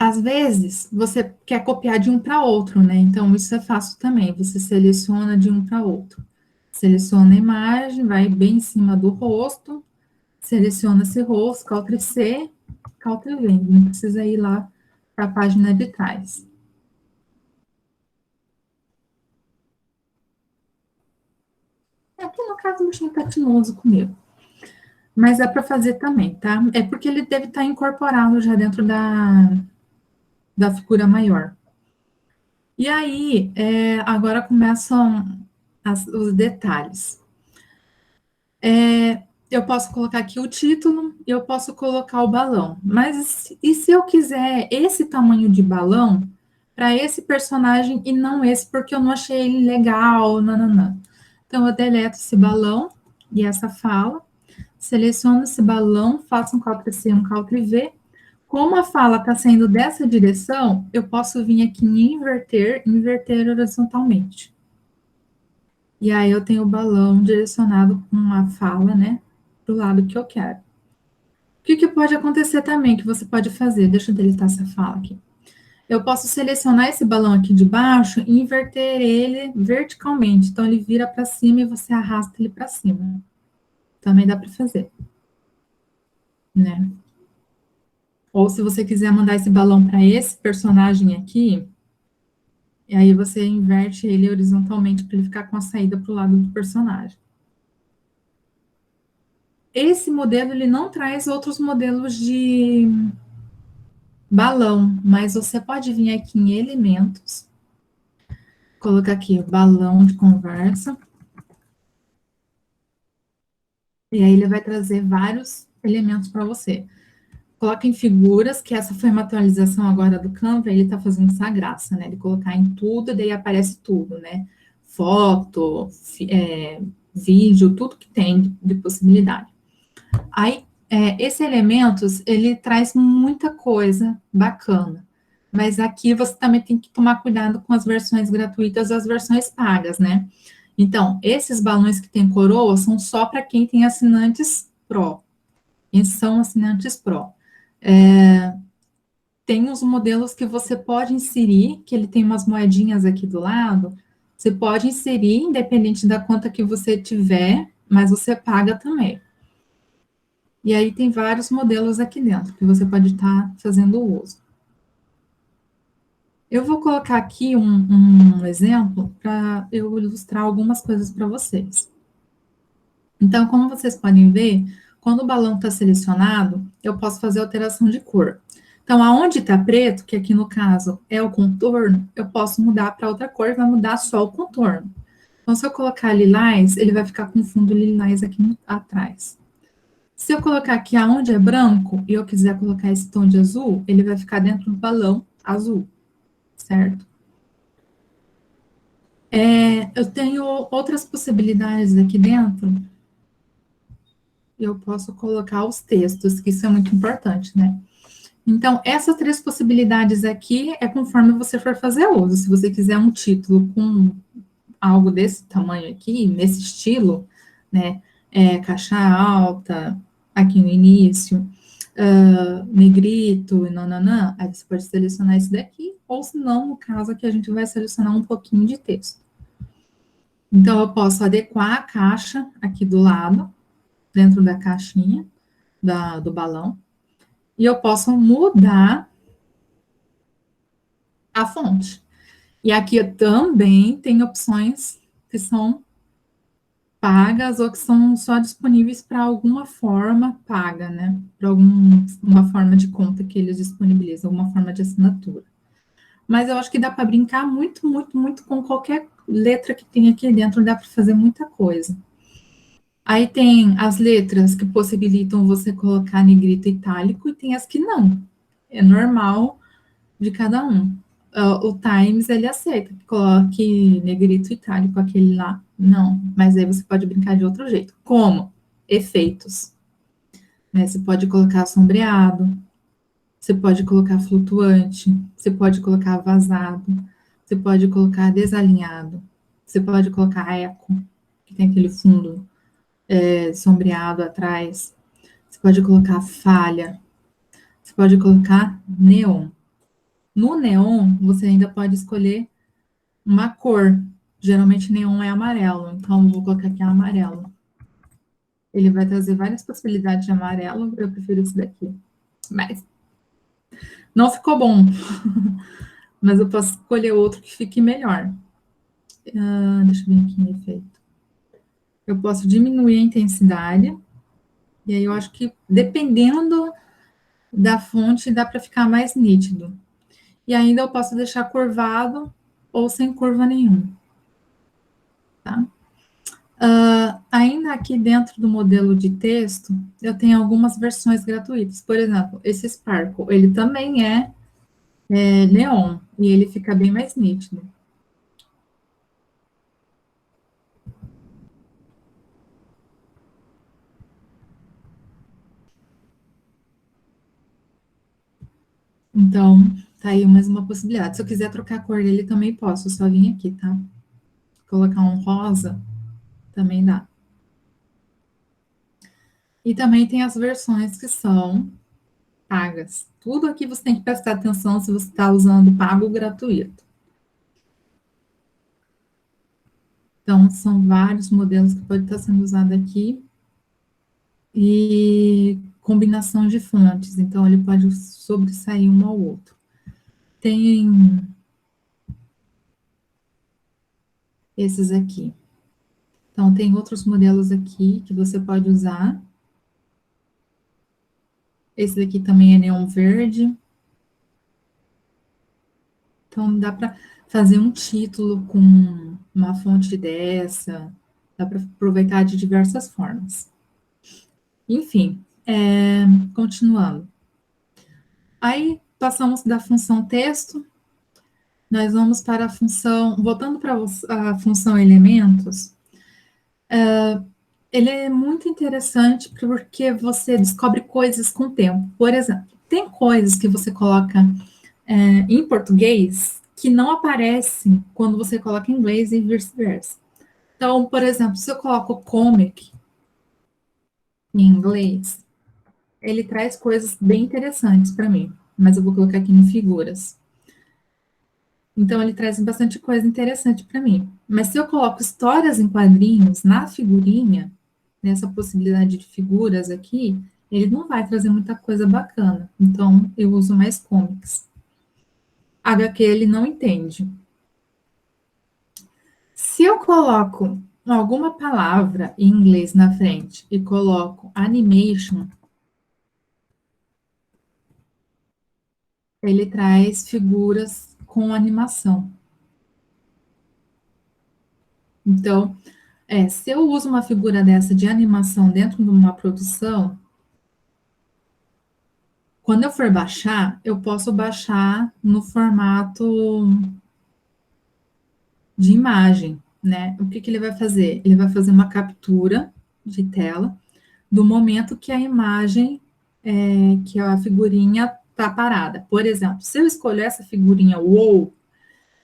Às vezes, você quer copiar de um para outro, né? Então, isso é fácil também. Você seleciona de um para outro. Seleciona a imagem, vai bem em cima do rosto, seleciona esse rosto, Ctrl C, Ctrl V. Não precisa ir lá para a página de trás. Aqui, no caso, o bichinho tá timoso comigo. Mas é para fazer também, tá? É porque ele deve estar incorporado já dentro da figura maior. E aí, agora começam os detalhes. Eu posso colocar aqui o título, eu posso colocar o balão. Mas e se eu quiser esse tamanho de balão para esse personagem e não esse, porque eu não achei ele legal, nananã. Então, eu deleto esse balão e essa fala, seleciono esse balão, faço um Ctrl C, um Ctrl V. Como a fala está saindo dessa direção, eu posso vir aqui em inverter horizontalmente. E aí eu tenho o balão direcionado com uma fala, né, pro lado que eu quero. O que, que pode acontecer também, que você pode fazer? Deixa eu deletar essa fala aqui. Eu posso selecionar esse balão aqui de baixo e inverter ele verticalmente. Então, ele vira para cima e você arrasta ele para cima. Também dá para fazer, né? Ou se você quiser mandar esse balão para esse personagem aqui, e aí você inverte ele horizontalmente para ele ficar com a saída para o lado do personagem. Esse modelo ele não traz outros modelos de balão, mas você pode vir aqui em elementos, colocar aqui balão de conversa, e aí ele vai trazer vários elementos para você. Coloca em figuras, que essa foi uma atualização agora do Canva, ele está fazendo essa graça, né? De colocar em tudo, e daí aparece tudo, né? Foto, vídeo, tudo que tem de possibilidade. Aí, esse elementos, ele traz muita coisa bacana. Mas aqui você também tem que tomar cuidado com as versões gratuitas e as versões pagas, né? Então, esses balões que tem coroa são só para quem tem assinantes Pro. E são assinantes Pro. Tem os modelos que você pode inserir, que ele tem umas moedinhas aqui do lado. Você pode inserir, independente da conta que você tiver, mas você paga também. E aí tem vários modelos aqui dentro que você pode estar fazendo uso. Eu vou colocar aqui um exemplo para eu ilustrar algumas coisas para vocês. Então, como vocês podem ver, quando o balão está selecionado, eu posso fazer alteração de cor. Então, aonde está preto, que aqui no caso é o contorno, eu posso mudar para outra cor, vai mudar só o contorno. Então, se eu colocar lilás, ele vai ficar com fundo lilás aqui atrás. Se eu colocar aqui aonde é branco e eu quiser colocar esse tom de azul, ele vai ficar dentro do balão azul, certo? Eu tenho outras possibilidades aqui dentro. Eu posso colocar os textos, que isso é muito importante, né? Então, essas três possibilidades aqui é conforme você for fazer uso. Se você quiser um título com algo desse tamanho aqui, nesse estilo, né? Caixa alta, aqui no início, negrito e nananã, aí você pode selecionar esse daqui, ou se não, no caso aqui, a gente vai selecionar um pouquinho de texto. Então, eu posso adequar a caixa aqui do lado, dentro da caixinha do balão, e eu posso mudar a fonte. E aqui eu também tem opções que são pagas ou que são só disponíveis para alguma forma paga, né? Para alguma forma de conta que eles disponibilizam, alguma forma de assinatura. Mas eu acho que dá para brincar muito, muito, muito com qualquer letra que tem aqui dentro, dá para fazer muita coisa. Aí tem as letras que possibilitam você colocar negrito itálico e tem as que não. É normal de cada um. O Times, ele aceita que coloque negrito itálico, aquele lá, não. Mas aí você pode brincar de outro jeito. Como? Efeitos. Né? Você pode colocar sombreado, você pode colocar flutuante, você pode colocar vazado, você pode colocar desalinhado, você pode colocar eco, que tem aquele fundo sombreado atrás, você pode colocar falha, você pode colocar neon. No neon, você ainda pode escolher uma cor. Geralmente neon é amarelo, então vou colocar aqui amarelo. Ele vai trazer várias possibilidades de amarelo, eu prefiro esse daqui. Mas não ficou bom, mas eu posso escolher outro que fique melhor. Deixa eu ver aqui em efeito. Eu posso diminuir a intensidade, e aí eu acho que dependendo da fonte dá para ficar mais nítido. E ainda eu posso deixar curvado ou sem curva nenhuma. Tá? Ainda aqui dentro do modelo de texto, eu tenho algumas versões gratuitas. Por exemplo, esse Sparkle, ele também é neon, e ele fica bem mais nítido. Então, tá aí mais uma possibilidade. Se eu quiser trocar a cor dele, também posso, só vir aqui, tá? colocar um rosa, também dá. E também tem as versões que são pagas. Tudo aqui você tem que prestar atenção se você está usando pago ou gratuito. Então, são vários modelos que pode estar sendo usado aqui. E combinação de fontes, então ele pode sobressair um ao outro. Tem esses aqui. Então, tem outros modelos aqui que você pode usar. Esse daqui também é neon verde. Então, dá para fazer um título com uma fonte dessa. Dá para aproveitar de diversas formas. Enfim, continuando. Aí, passamos da função texto, nós vamos para a função, voltando para a função elementos, ele é muito interessante porque você descobre coisas com o tempo. Por exemplo, tem coisas que você coloca em português que não aparecem quando você coloca em inglês e vice-versa. Então, por exemplo, se eu coloco comic em inglês, ele traz coisas bem interessantes para mim, mas eu vou colocar aqui em figuras. Então, ele traz bastante coisa interessante para mim. Mas se eu coloco histórias em quadrinhos na figurinha, nessa possibilidade de figuras aqui, ele não vai trazer muita coisa bacana. Então, eu uso mais comics. HQ ele não entende. Se eu coloco alguma palavra em inglês na frente e coloco animation, ele traz figuras com animação. Então, se eu uso uma figura dessa de animação dentro de uma produção, quando eu for baixar, eu posso baixar no formato de imagem, né? O que ele vai fazer? Ele vai fazer uma captura de tela do momento que a imagem, que a figurinha está parada. Por exemplo, se eu escolher essa figurinha wow,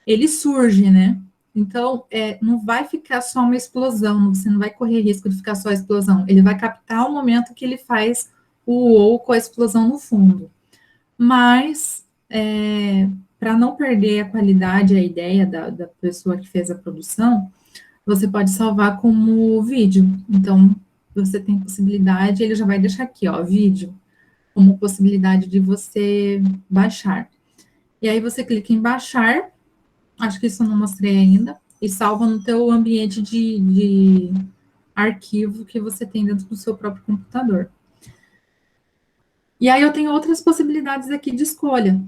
ele surge, né? Então, não vai ficar só uma explosão, você não vai correr risco de ficar só a explosão. Ele vai captar o momento que ele faz o wow com a explosão no fundo. Mas, para não perder a qualidade, a ideia da pessoa que fez a produção, você pode salvar como vídeo. Então, você tem possibilidade, ele já vai deixar aqui, ó, vídeo, como possibilidade de você baixar. E aí você clica em baixar, acho que isso eu não mostrei ainda, e salva no teu ambiente de arquivo que você tem dentro do seu próprio computador. E aí eu tenho outras possibilidades aqui de escolha.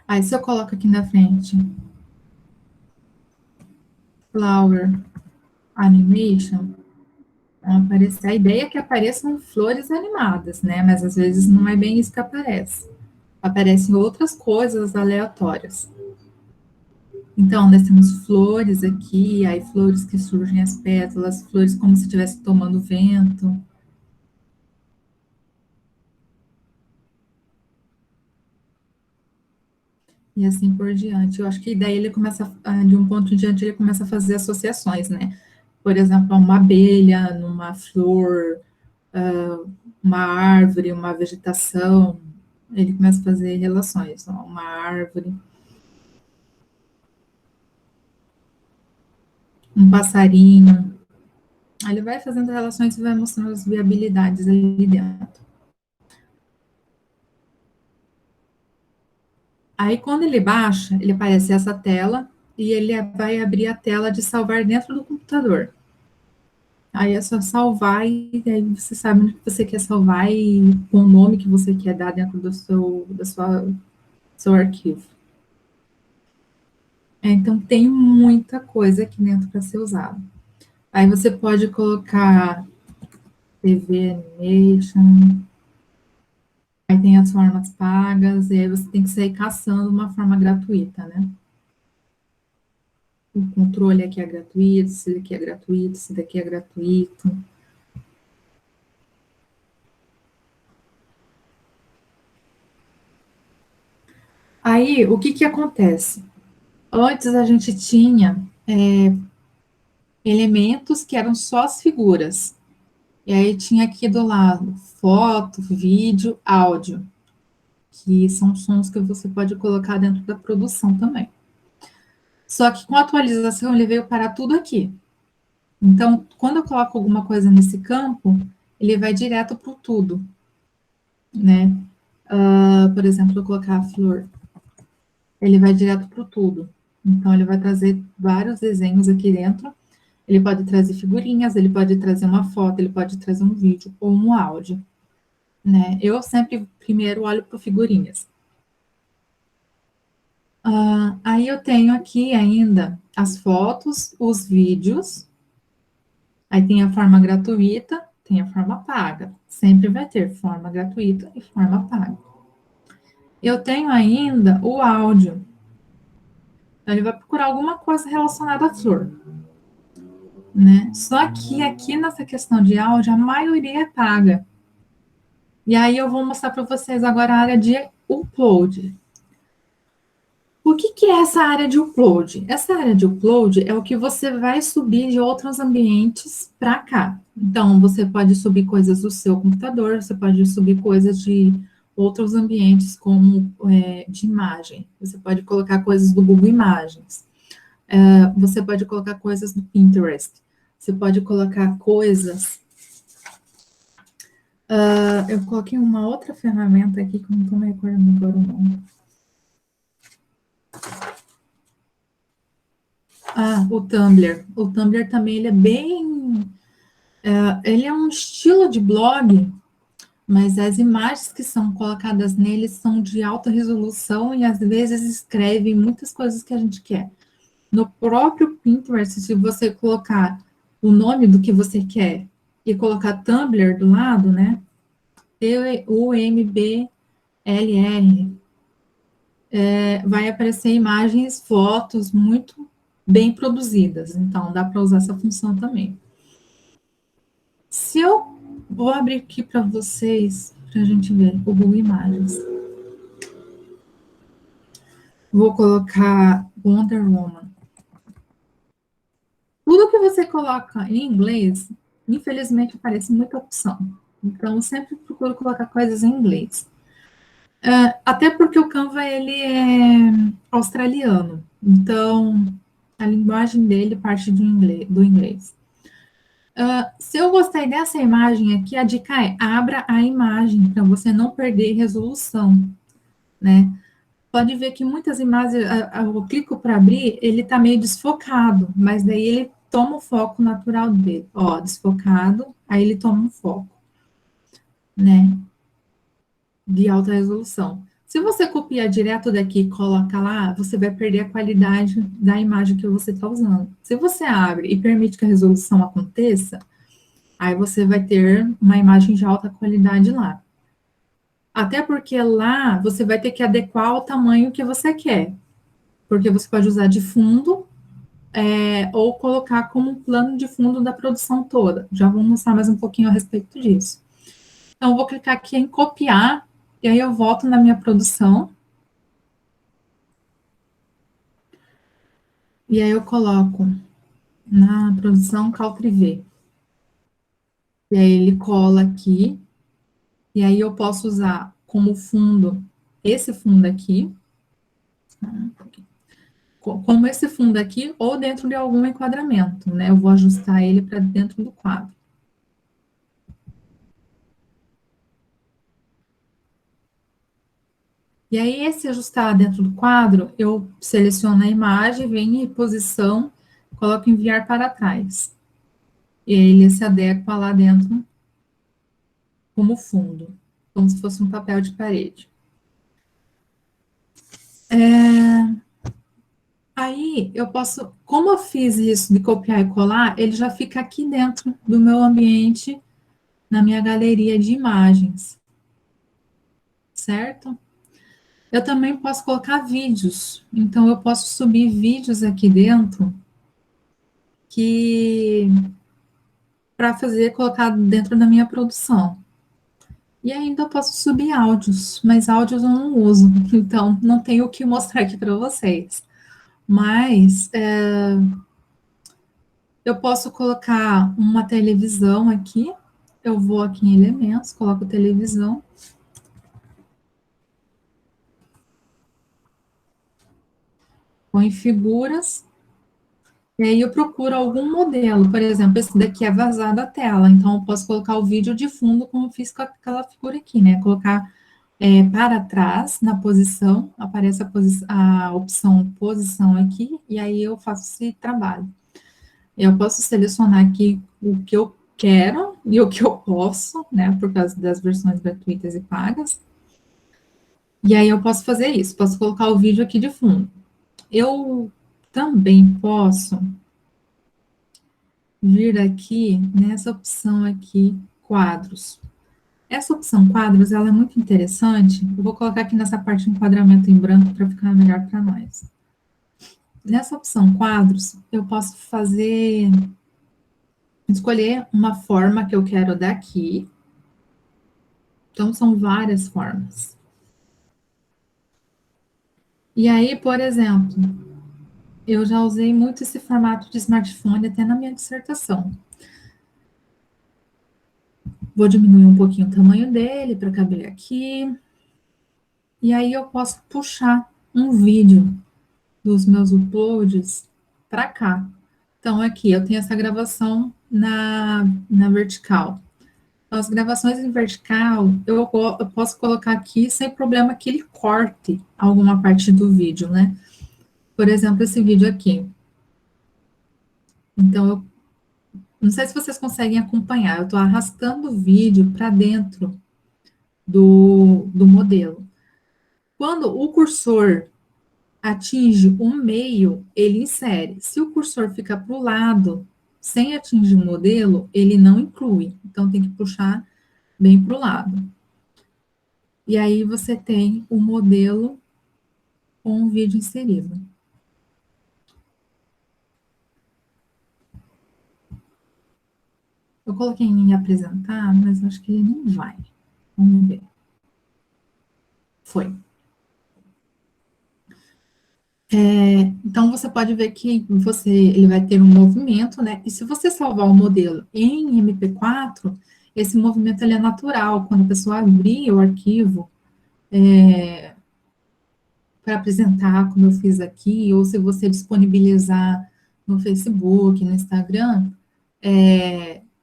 Aí se eu coloco aqui na frente Flower Animation, vão aparecer. A ideia é que apareçam flores animadas, né? Mas às vezes não é bem isso que aparece. Aparecem outras coisas aleatórias. Então, nós temos flores aqui, aí flores que surgem as pétalas, flores como se estivesse tomando vento. E assim por diante. Eu acho que daí ele começa, de um ponto em diante, ele começa a fazer associações, né? Por exemplo, uma abelha, numa flor, uma árvore, uma vegetação. Ele começa a fazer relações, uma árvore, um passarinho. Aí ele vai fazendo relações e vai mostrando as viabilidades ali dentro. Aí, quando ele baixa, ele aparece essa tela e ele vai abrir a tela de salvar dentro do computador. Aí é só salvar e aí você sabe onde você quer salvar e com o nome que você quer dar dentro do seu arquivo. Então, tem muita coisa aqui dentro para ser usado. Aí você pode colocar TV Animation, aí tem as formas pagas, e aí você tem que sair caçando uma forma gratuita, né? O controle aqui é gratuito, esse daqui é gratuito, esse daqui é gratuito. Aí, o que que acontece? Antes a gente tinha elementos que eram só as figuras. E aí tinha aqui do lado foto, vídeo, áudio, que são sons que você pode colocar dentro da produção também. Só que com a atualização ele veio parar tudo aqui. Então, quando eu coloco alguma coisa nesse campo, ele vai direto para o tudo, né? Por exemplo, eu colocar a flor, ele vai direto para o tudo. Então, ele vai trazer vários desenhos aqui dentro. Ele pode trazer figurinhas, ele pode trazer uma foto, ele pode trazer um vídeo ou um áudio, né? Eu sempre primeiro olho para figurinhas. Aí eu tenho aqui ainda as fotos, os vídeos, aí tem a forma gratuita, tem a forma paga. Sempre vai ter forma gratuita e forma paga. Eu tenho ainda o áudio. Então, ele vai procurar alguma coisa relacionada à flor, né? Só que aqui nessa questão de áudio, a maioria é paga. E aí eu vou mostrar para vocês agora a área de upload. O que que é essa área de upload? Essa área de upload é o que você vai subir de outros ambientes para cá. Então, você pode subir coisas do seu computador, você pode subir coisas de outros ambientes, como de imagem. Você pode colocar coisas do Google Imagens. Você pode colocar coisas do Pinterest. Você pode colocar coisas. Eu coloquei uma outra ferramenta aqui que eu não estou me recordando agora o nome. O Tumblr. O Tumblr também ele é bem. Ele é um estilo de blog, mas as imagens que são colocadas nele são de alta resolução e às vezes escrevem muitas coisas que a gente quer. No próprio Pinterest, se você colocar o nome do que você quer e colocar Tumblr do lado, né? TUMBLR, vai aparecer imagens, fotos muito bem produzidas. Então, dá para usar essa função também. Se eu vou abrir aqui para vocês, para a gente ver o Google Imagens. Vou colocar Wonder Woman. Tudo que você coloca em inglês, infelizmente, aparece muita opção. Então, eu sempre procuro colocar coisas em inglês. Até porque o Canva, ele é australiano. Então, a linguagem dele parte do inglês. Se eu gostei dessa imagem aqui, a dica é abra a imagem para você não perder resolução, né? Pode ver que muitas imagens, eu clico para abrir, ele está meio desfocado, mas daí ele toma o foco natural dele. Ó, desfocado, aí ele toma um foco, né? De alta resolução. Se você copiar direto daqui e coloca lá, você vai perder a qualidade da imagem que você está usando. Se você abre e permite que a resolução aconteça, aí você vai ter uma imagem de alta qualidade lá. Até porque lá você vai ter que adequar ao tamanho que você quer. Porque você pode usar de fundo ou colocar como um plano de fundo da produção toda. Já vou mostrar mais um pouquinho a respeito disso. Então, eu vou clicar aqui em copiar, e aí eu volto na minha produção. E aí eu coloco na produção Caltrivê. E aí ele cola aqui, e aí eu posso usar como fundo esse fundo aqui, como esse fundo aqui, ou dentro de algum enquadramento, né? Eu vou ajustar ele para dentro do quadro. E aí, esse ajustar dentro do quadro, eu seleciono a imagem, venho em posição, coloco enviar para trás. E aí ele se adequa lá dentro como fundo, como se fosse um papel de parede. Aí eu posso, como eu fiz isso de copiar e colar, ele já fica aqui dentro do meu ambiente, na minha galeria de imagens, certo? Eu também posso colocar vídeos, então eu posso subir vídeos aqui dentro que para fazer colocar dentro da minha produção. E ainda eu posso subir áudios, mas áudios eu não uso, então não tenho o que mostrar aqui para vocês. Mas eu posso colocar uma televisão aqui, eu vou aqui em elementos, coloco televisão, vou em figuras, e aí eu procuro algum modelo, por exemplo, esse daqui é vazado a tela, então eu posso colocar o vídeo de fundo, como eu fiz com aquela figura aqui, né? Colocar para trás, na posição, aparece a opção posição aqui, e aí eu faço esse trabalho. Eu posso selecionar aqui o que eu quero e o que eu posso, né, por causa das versões gratuitas e pagas. E aí eu posso fazer isso, posso colocar o vídeo aqui de fundo. Eu também posso vir aqui nessa opção aqui, quadros. Essa opção quadros, ela é muito interessante. Eu vou colocar aqui nessa parte de enquadramento em branco para ficar melhor para nós. Nessa opção quadros, eu posso escolher uma forma que eu quero daqui. Então, são várias formas. E aí, por exemplo, eu já usei muito esse formato de smartphone até na minha dissertação. Vou diminuir um pouquinho o tamanho dele para caber aqui. E aí eu posso puxar um vídeo dos meus uploads para cá. Então, aqui eu tenho essa gravação na vertical. Então, as gravações em vertical, eu posso colocar aqui sem problema que ele corte alguma parte do vídeo, né? Por exemplo, esse vídeo aqui. Então, eu não sei se vocês conseguem acompanhar, eu estou arrastando o vídeo para dentro do modelo. Quando o cursor atinge o meio, ele insere. Se o cursor fica para o lado, sem atingir o modelo, ele não inclui. Então, tem que puxar bem para o lado. E aí você tem o modelo com o vídeo inserido. Eu coloquei em apresentar, mas acho que ele não vai. Vamos ver. Foi. Então, você pode ver que ele vai ter um movimento, né? E se você salvar o modelo em MP4, esse movimento ele é natural. Quando a pessoa abrir o arquivo para apresentar, como eu fiz aqui, ou se você disponibilizar no Facebook, no Instagram,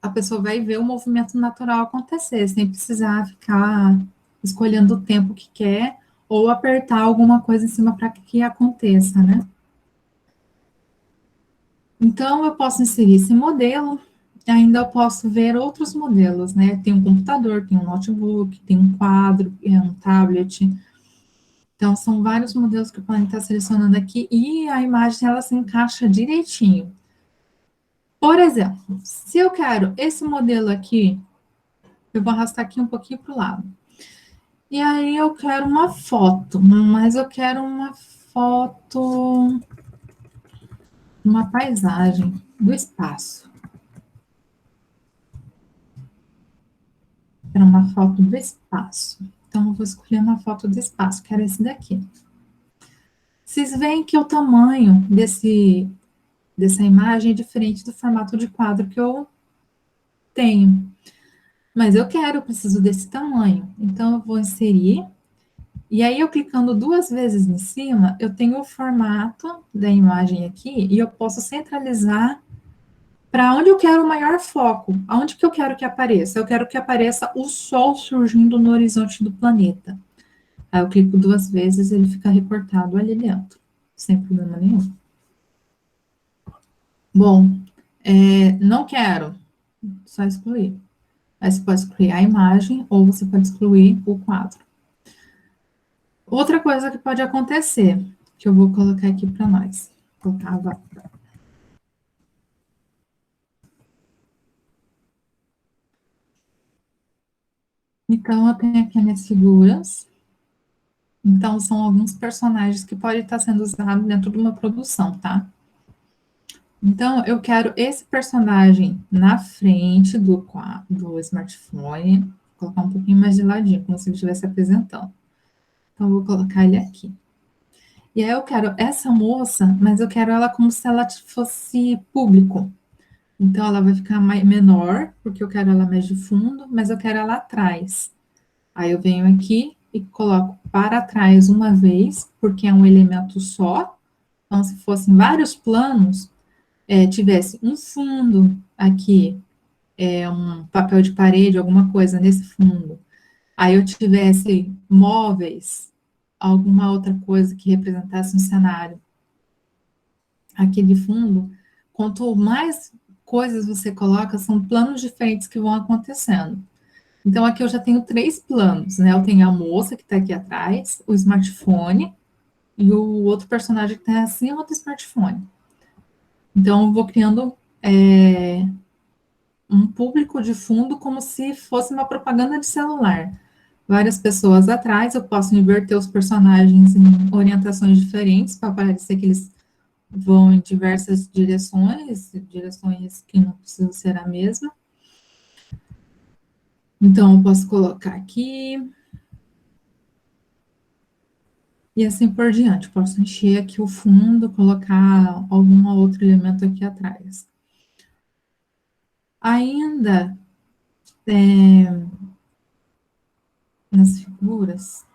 a pessoa vai ver o movimento natural acontecer, sem precisar ficar escolhendo o tempo que quer ou apertar alguma coisa em cima para que aconteça, né? Então, eu posso inserir esse modelo, ainda eu posso ver outros modelos, né? Tem um computador, tem um notebook, tem um quadro, um tablet. Então, são vários modelos que podem estar selecionando aqui e a imagem, ela se encaixa direitinho. Por exemplo, se eu quero esse modelo aqui, eu vou arrastar aqui um pouquinho para o lado. E aí eu quero uma foto, mas eu quero uma foto, uma paisagem do espaço. Quero uma foto do espaço. Então, eu vou escolher uma foto do espaço, quero esse daqui. Vocês veem que o tamanho dessa imagem é diferente do formato de quadro que eu tenho. Mas eu preciso desse tamanho. Então, eu vou inserir. E aí, eu clicando 2 vezes em cima, eu tenho o formato da imagem aqui e eu posso centralizar para onde eu quero o maior foco. Aonde que eu quero que apareça? Eu quero que apareça o Sol surgindo no horizonte do planeta. Aí eu clico 2 vezes e ele fica recortado ali dentro, sem problema nenhum. Bom, não quero, só excluir. Aí você pode excluir a imagem ou você pode excluir o quadro. Outra coisa que pode acontecer, que eu vou colocar aqui para nós. Colocava. Então, eu tenho aqui minhas figuras. Então, são alguns personagens que podem estar sendo usados dentro de uma produção, tá? Então, eu quero esse personagem na frente do smartphone, vou colocar um pouquinho mais de ladinho, como se ele estivesse apresentando. Então, eu vou colocar ele aqui. E aí eu quero essa moça, mas eu quero ela como se ela fosse público. Então, ela vai ficar menor, porque eu quero ela mais de fundo, mas eu quero ela atrás. Aí eu venho aqui e coloco para trás uma vez, porque é um elemento só. Então, se fossem vários planos, tivesse um fundo aqui, um papel de parede, alguma coisa nesse fundo. Aí eu tivesse móveis, alguma outra coisa que representasse um cenário aqui de fundo. Quanto mais coisas você coloca, são planos diferentes que vão acontecendo. Então, aqui eu já tenho 3 planos, né? Eu tenho a moça que está aqui atrás, o smartphone e o outro personagem que está acima do smartphone. Então, eu vou criando um público de fundo como se fosse uma propaganda de celular. Várias pessoas atrás, eu posso inverter os personagens em orientações diferentes para parecer que eles vão em diversas direções, direções que não precisam ser a mesma. Então, eu posso colocar aqui. E assim por diante. Posso encher aqui o fundo, colocar algum outro elemento aqui atrás. Ainda nas figuras,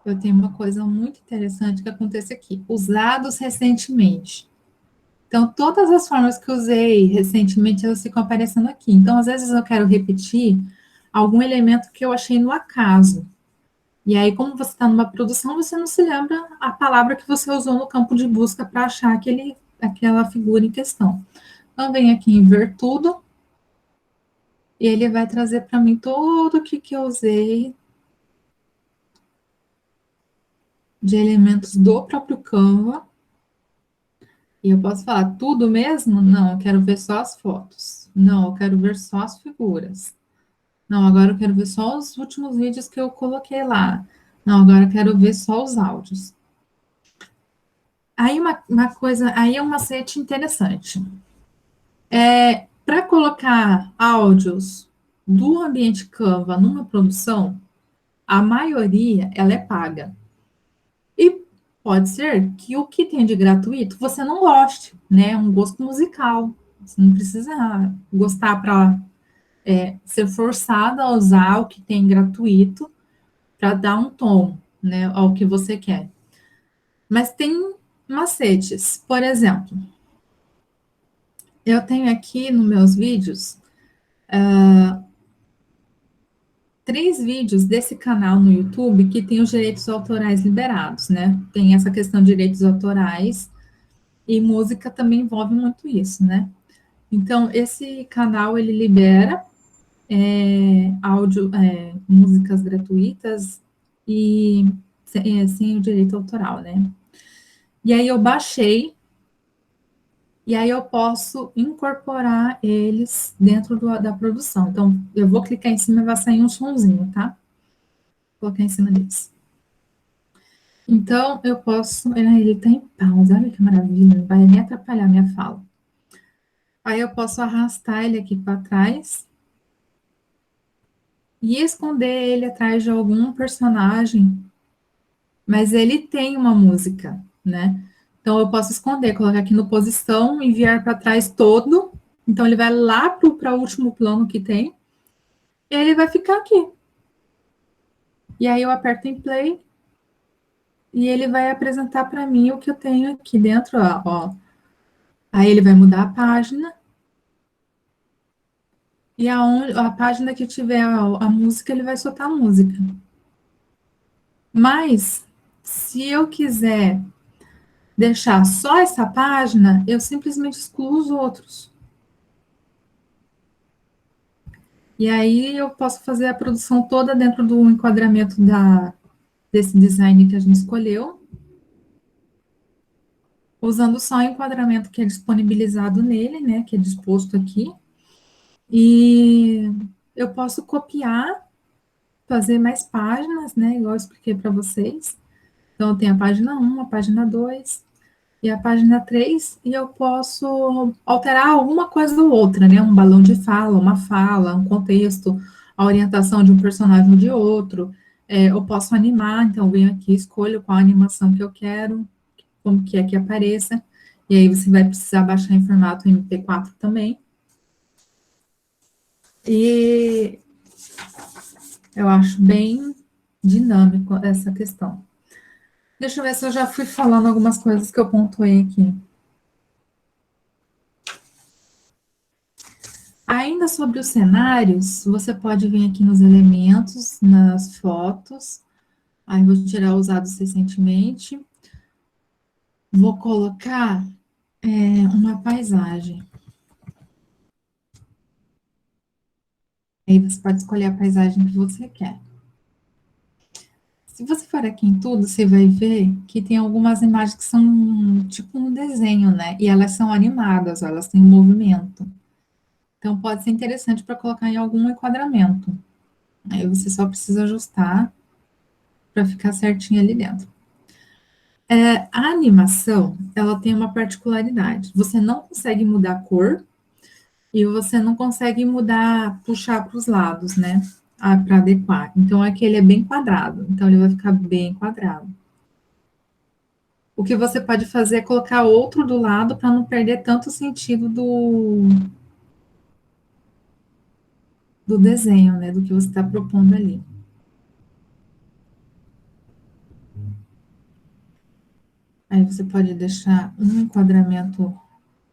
eu tenho uma coisa muito interessante que acontece aqui. Usados recentemente. Então, todas as formas que eu usei recentemente, elas ficam aparecendo aqui. Então, às vezes eu quero repetir algum elemento que eu achei no acaso. E aí, como você está numa produção, você não se lembra a palavra que você usou no campo de busca para achar aquela figura em questão. Então, vem aqui em ver tudo, e ele vai trazer para mim tudo o que eu usei de elementos do próprio Canva. E eu posso falar tudo mesmo? Não, eu quero ver só as fotos. Não, eu quero ver só as figuras. Não, agora eu quero ver só os últimos vídeos que eu coloquei lá. Não, agora eu quero ver só os áudios. Aí uma coisa, aí é um macete interessante. Para colocar áudios do ambiente Canva numa produção, a maioria ela é paga. E pode ser que o que tem de gratuito você não goste, né? Um gosto musical. Você não precisa gostar para ser forçado a usar o que tem gratuito para dar um tom, né, ao que você quer. Mas tem macetes. Por exemplo, eu tenho aqui nos meus vídeos 3 vídeos desse canal no YouTube que tem os direitos autorais liberados, né? Tem essa questão de direitos autorais e música também envolve muito isso, né? Então, esse canal, ele libera áudio, músicas gratuitas e sem o direito autoral, né? E aí eu baixei, e aí eu posso incorporar eles dentro da produção. Então, eu vou clicar em cima e vai sair um sonzinho, tá? Vou colocar em cima deles. Então, eu posso. Ele está em pausa, olha que maravilha, não vai nem atrapalhar minha fala. Aí eu posso arrastar ele aqui para trás e esconder ele atrás de algum personagem, mas ele tem uma música, né? Então eu posso esconder, colocar aqui no posição, enviar para trás todo. Então ele vai lá para o último plano que tem, e ele vai ficar aqui. E aí eu aperto em play e ele vai apresentar para mim o que eu tenho aqui dentro, ó. Aí ele vai mudar a página. E a página que tiver a música, ele vai soltar a música. Mas, se eu quiser deixar só essa página, eu simplesmente excluo os outros. E aí eu posso fazer a produção toda dentro do enquadramento desse design que a gente escolheu, usando só o enquadramento que é disponibilizado nele, né, que é disposto aqui. E eu posso copiar, fazer mais páginas, né, igual eu expliquei para vocês. Então, tem a página 1, a página 2 e a página 3, e eu posso alterar alguma coisa ou outra, né? Um balão de fala, uma fala, um contexto, a orientação de um personagem ou de outro. Eu posso animar, então eu venho aqui, escolho qual animação que eu quero, como que é que apareça, e aí você vai precisar baixar em formato MP4 também. E eu acho bem dinâmico essa questão. Deixa eu ver se eu já fui falando algumas coisas que eu pontuei aqui. Ainda sobre os cenários, você pode vir aqui nos elementos, nas fotos. Aí vou tirar usados recentemente. Vou colocar uma paisagem. Aí você pode escolher a paisagem que você quer. Se você for aqui em tudo, você vai ver que tem algumas imagens que são tipo um desenho, né? E elas são animadas, elas têm um movimento. Então pode ser interessante para colocar em algum enquadramento. Aí você só precisa ajustar para ficar certinho ali dentro. A animação, ela tem uma particularidade. Você não consegue mudar a cor e você não consegue mudar, puxar para os lados, né? Para adequar. Então aqui ele é bem quadrado. Então ele vai ficar bem quadrado. O que você pode fazer é colocar outro do lado para não perder tanto o sentido do desenho, né? Do que você está propondo ali. Aí você pode deixar um enquadramento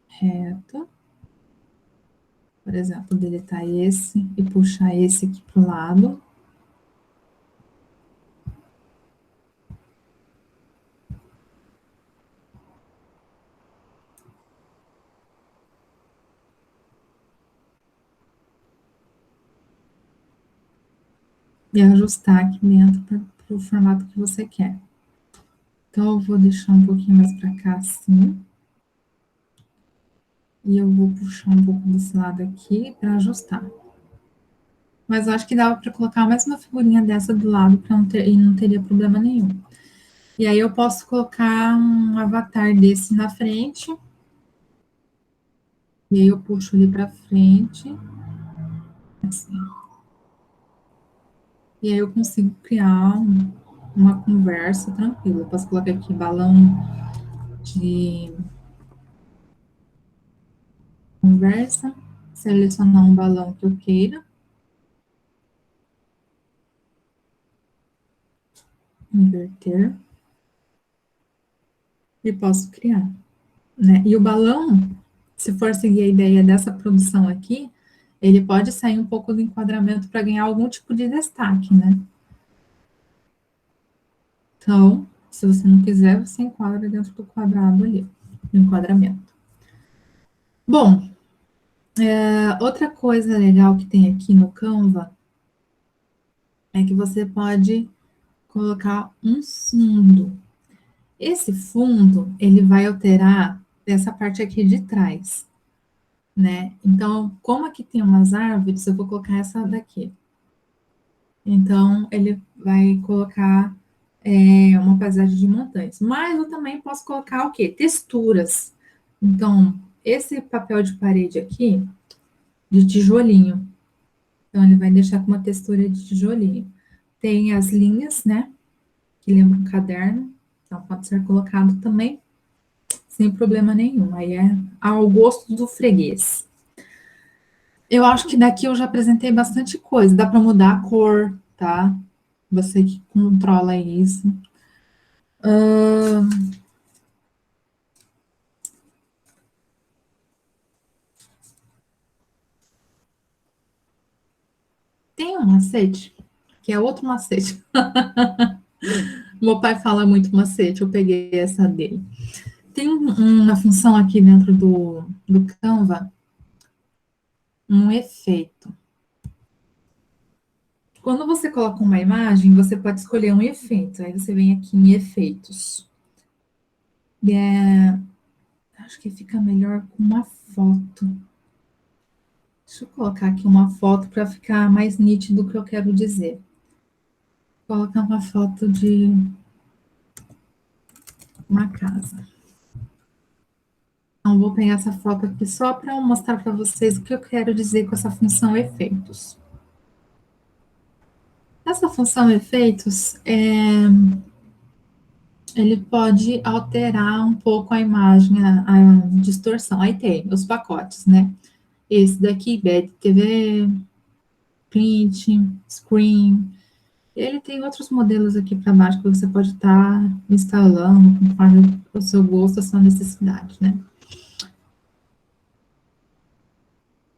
reto. Por exemplo, deletar esse e puxar esse aqui para o lado. E ajustar aqui dentro para o formato que você quer. Então, eu vou deixar um pouquinho mais para cá, assim. E eu vou puxar um pouco desse lado aqui para ajustar. Mas eu acho que dava para colocar mais uma figurinha dessa do lado para não ter, e não teria problema nenhum. E aí eu posso colocar um avatar desse na frente. E aí eu puxo ele para frente. Assim. E aí eu consigo criar uma conversa tranquila. Eu posso colocar aqui balão de conversa, selecionar um balão que eu queira, inverter, e posso criar. Né? E o balão, se for seguir a ideia dessa produção aqui, ele pode sair um pouco do enquadramento para ganhar algum tipo de destaque, né? Então, se você não quiser, você enquadra dentro do quadrado ali, do enquadramento. Bom, outra coisa legal que tem aqui no Canva é que você pode colocar um fundo. Esse fundo, ele vai alterar essa parte aqui de trás, né? Então, como aqui tem umas árvores, eu vou colocar essa daqui. Então, ele vai colocar uma paisagem de montanhas. Mas eu também posso colocar o quê? Texturas. Então, esse papel de parede aqui, de tijolinho. Então, ele vai deixar com uma textura de tijolinho. Tem as linhas, né? Que lembra um caderno. Então, pode ser colocado também, sem problema nenhum. Aí é ao gosto do freguês. Eu acho que daqui eu já apresentei bastante coisa. Dá para mudar a cor, tá? Você que controla isso. Tem um macete, que é outro macete. Meu pai fala muito macete, eu peguei essa dele. Tem uma função aqui dentro do Canva, um efeito. Quando você coloca uma imagem, você pode escolher um efeito. Aí você vem aqui em efeitos. Acho que fica melhor com uma foto. Deixa eu colocar aqui uma foto para ficar mais nítido o que eu quero dizer. Vou colocar uma foto de uma casa. Então, vou pegar essa foto aqui só para mostrar para vocês o que eu quero dizer com essa função efeitos. Essa função efeitos, ele pode alterar um pouco a imagem, a distorção. Aí tem os pacotes, né? Esse daqui, Bad TV, Print, Screen. Ele tem outros modelos aqui para baixo que você pode estar instalando conforme o seu gosto, a sua necessidade, né?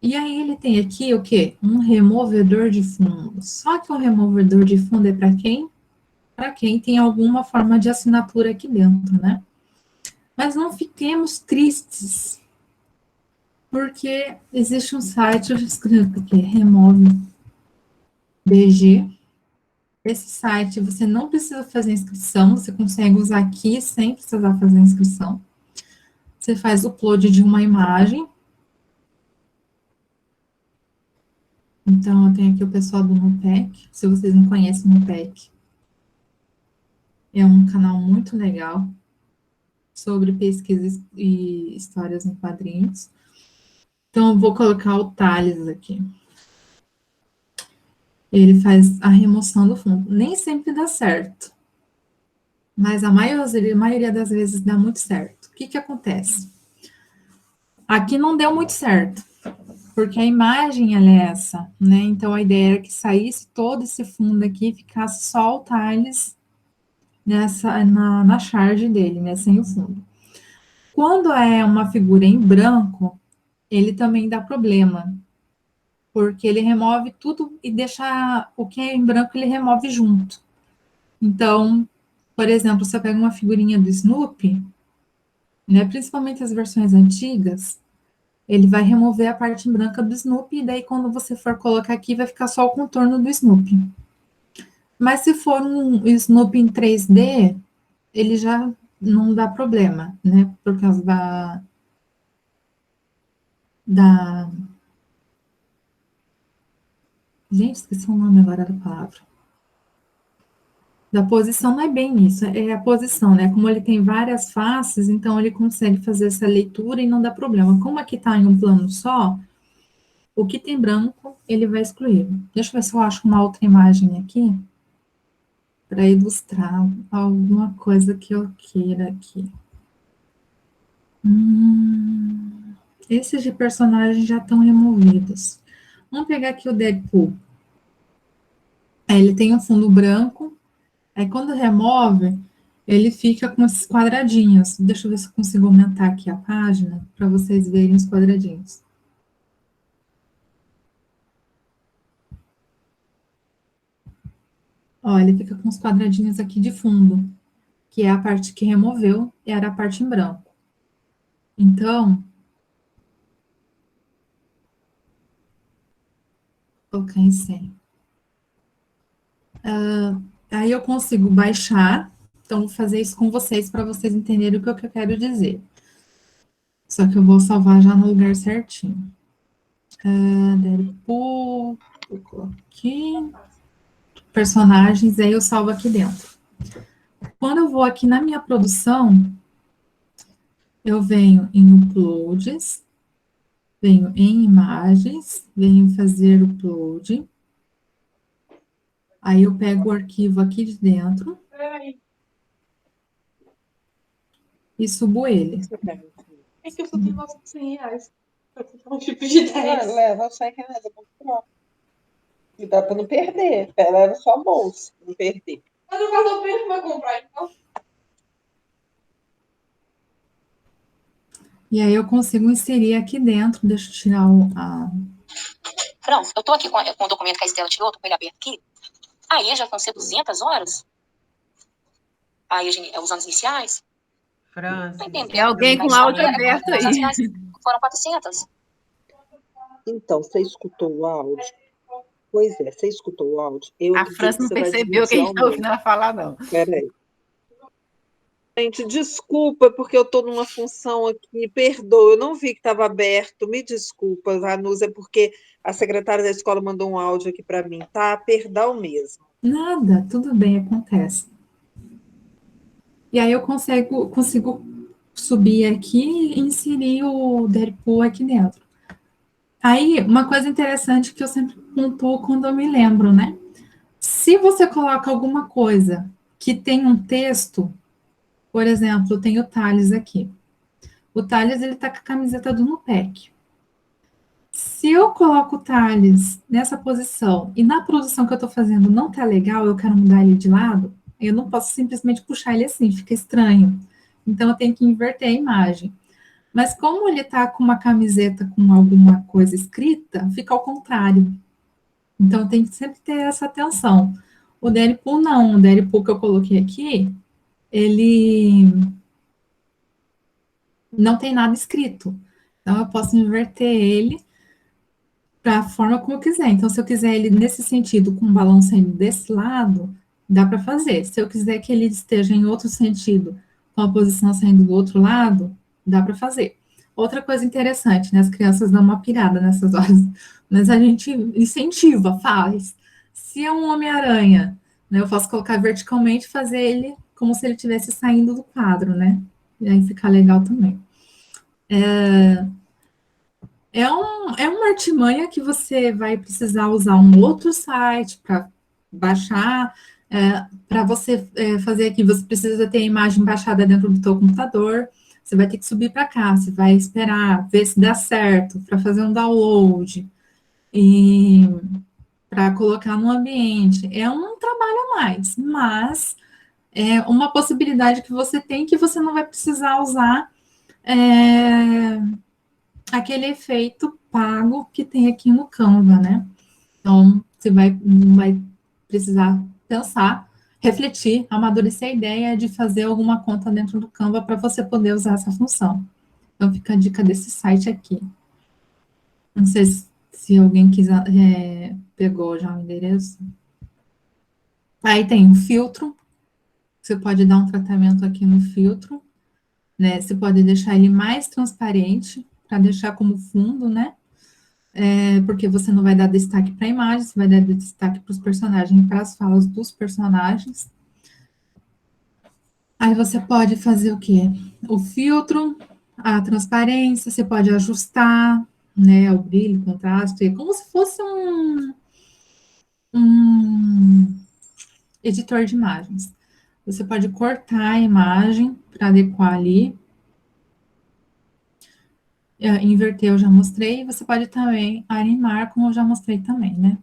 E aí ele tem aqui o quê? Um removedor de fundo. Só que o removedor de fundo é para quem? Para quem tem alguma forma de assinatura aqui dentro, né? Mas não fiquemos tristes, porque existe um site, eu escrevo aqui, Remove BG. Esse site você não precisa fazer inscrição, você consegue usar aqui sem precisar fazer inscrição. Você faz o upload de uma imagem. Então, eu tenho aqui o pessoal do Nupec. Se vocês não conhecem o Nupec, é um canal muito legal sobre pesquisas e histórias em quadrinhos. Então, eu vou colocar o Thales aqui. Ele faz a remoção do fundo. Nem sempre dá certo, mas a maioria das vezes dá muito certo. O que que acontece? Aqui não deu muito certo, porque a imagem ela é essa, né? Então, a ideia era que saísse todo esse fundo aqui e ficasse só o Thales na charge dele, né? Sem o fundo. Quando é uma figura em branco, ele também dá problema, porque ele remove tudo e deixa o que é em branco, ele remove junto. Então, por exemplo, você pega uma figurinha do Snoopy, né, principalmente as versões antigas, ele vai remover a parte branca do Snoopy, e daí quando você for colocar aqui, vai ficar só o contorno do Snoopy. Mas se for um Snoopy em 3D, ele já não dá problema, né, por causa da... Gente, esqueci o nome agora da palavra. Da posição, não é bem isso, é a posição, né? Como ele tem várias faces, então ele consegue fazer essa leitura e não dá problema. Como aqui está em um plano só, o que tem branco, ele vai excluir. Deixa eu ver se eu acho uma outra imagem aqui, para ilustrar alguma coisa que eu queira aqui. Esses de personagens já estão removidos. Vamos pegar aqui o Deadpool. Ele tem um fundo branco, aí quando remove, ele fica com esses quadradinhos. Deixa eu ver se eu consigo aumentar aqui a página para vocês verem os quadradinhos. Ó, ele fica com os quadradinhos aqui de fundo, que é a parte que removeu, e era a parte em branco. Então, colocar em 100. Aí eu consigo baixar, então vou fazer isso com vocês para vocês entenderem o que eu quero dizer. Só que eu vou salvar já no lugar certinho. Deadpool, eu coloquei personagens, aí eu salvo aqui dentro. Quando eu vou aqui na minha produção, eu venho em uploads, venho em imagens, venho fazer upload. Aí eu pego o arquivo aqui de dentro e subo ele. É que eu só tenho R$ 900 pra comprar um tipo de 10. Leva os R$100, é muito bom. E dá pra não perder. Leva só a bolsa, não perder. Mas o cartão preto vai comprar, então. E aí eu consigo inserir aqui dentro, deixa eu tirar Franz, eu tô aqui com o documento que a Estela tirou, tô com ele aberto aqui. Aí já vão ser 200 horas? Aí os anos iniciais? Franz. Tá entendendo? Tem alguém com áudio aberto Os anos aí. iniciais foram 400. Então, você escutou o áudio? Pois é, você escutou o áudio? Eu A acredito França não você vai percebeu que a gente desmentir está ouvindo ela falar, não. Peraí. Gente, desculpa, porque eu estou numa função aqui, perdoa, eu não vi que estava aberto, me desculpa, Vanusa, é porque a secretária da escola mandou um áudio aqui para mim, tá? Perdão mesmo. Nada, tudo bem, acontece. E aí eu consigo subir aqui e inserir o Deadpool aqui dentro. Aí, uma coisa interessante que eu sempre pontuo quando eu me lembro, né? Se você coloca alguma coisa que tem um texto, por exemplo, eu tenho o Thales aqui. O Thales, ele tá com a camiseta do Nupec. Se eu coloco o Thales nessa posição e na produção que eu estou fazendo não tá legal, eu quero mudar ele de lado, eu não posso simplesmente puxar ele assim, fica estranho. Então eu tenho que inverter a imagem. Mas como ele tá com uma camiseta com alguma coisa escrita, fica ao contrário. Então tem que sempre ter essa atenção. O Deadpool não, o Deadpool que eu coloquei aqui, ele não tem nada escrito. Então eu posso inverter ele para a forma como eu quiser. Então, se eu quiser ele nesse sentido, com o balão saindo desse lado, dá para fazer. Se eu quiser que ele esteja em outro sentido, com a posição saindo do outro lado, dá para fazer. Outra coisa interessante, né? As crianças dão uma pirada nessas horas, mas a gente incentiva, faz. Se é um Homem-Aranha, né, eu posso colocar verticalmente e fazer ele como se ele estivesse saindo do quadro, né? E aí fica legal também. É uma artimanha que você vai precisar usar um outro site para baixar. Para você fazer aqui, você precisa ter a imagem baixada dentro do seu computador. Você vai ter que subir para cá, você vai esperar, ver se dá certo, para fazer um download e para colocar no ambiente. É um trabalho a mais, mas é uma possibilidade que você tem que você não vai precisar usar aquele efeito pago que tem aqui no Canva, né? Então, você não vai precisar pensar, refletir, amadurecer a ideia de fazer alguma conta dentro do Canva para você poder usar essa função. Então, fica a dica desse site aqui. Não sei se alguém quiser, pegou já o endereço. Aí tem um filtro. Você pode dar um tratamento aqui no filtro, né? Você pode deixar ele mais transparente, para deixar como fundo, né? Porque você não vai dar destaque para a imagem, você vai dar destaque para os personagens, para as falas dos personagens. Aí você pode fazer o quê? O filtro, a transparência, você pode ajustar, né? O brilho, o contraste, como se fosse um editor de imagens. Você pode cortar a imagem para adequar ali. Inverter eu já mostrei, você pode também animar, como eu já mostrei também, né?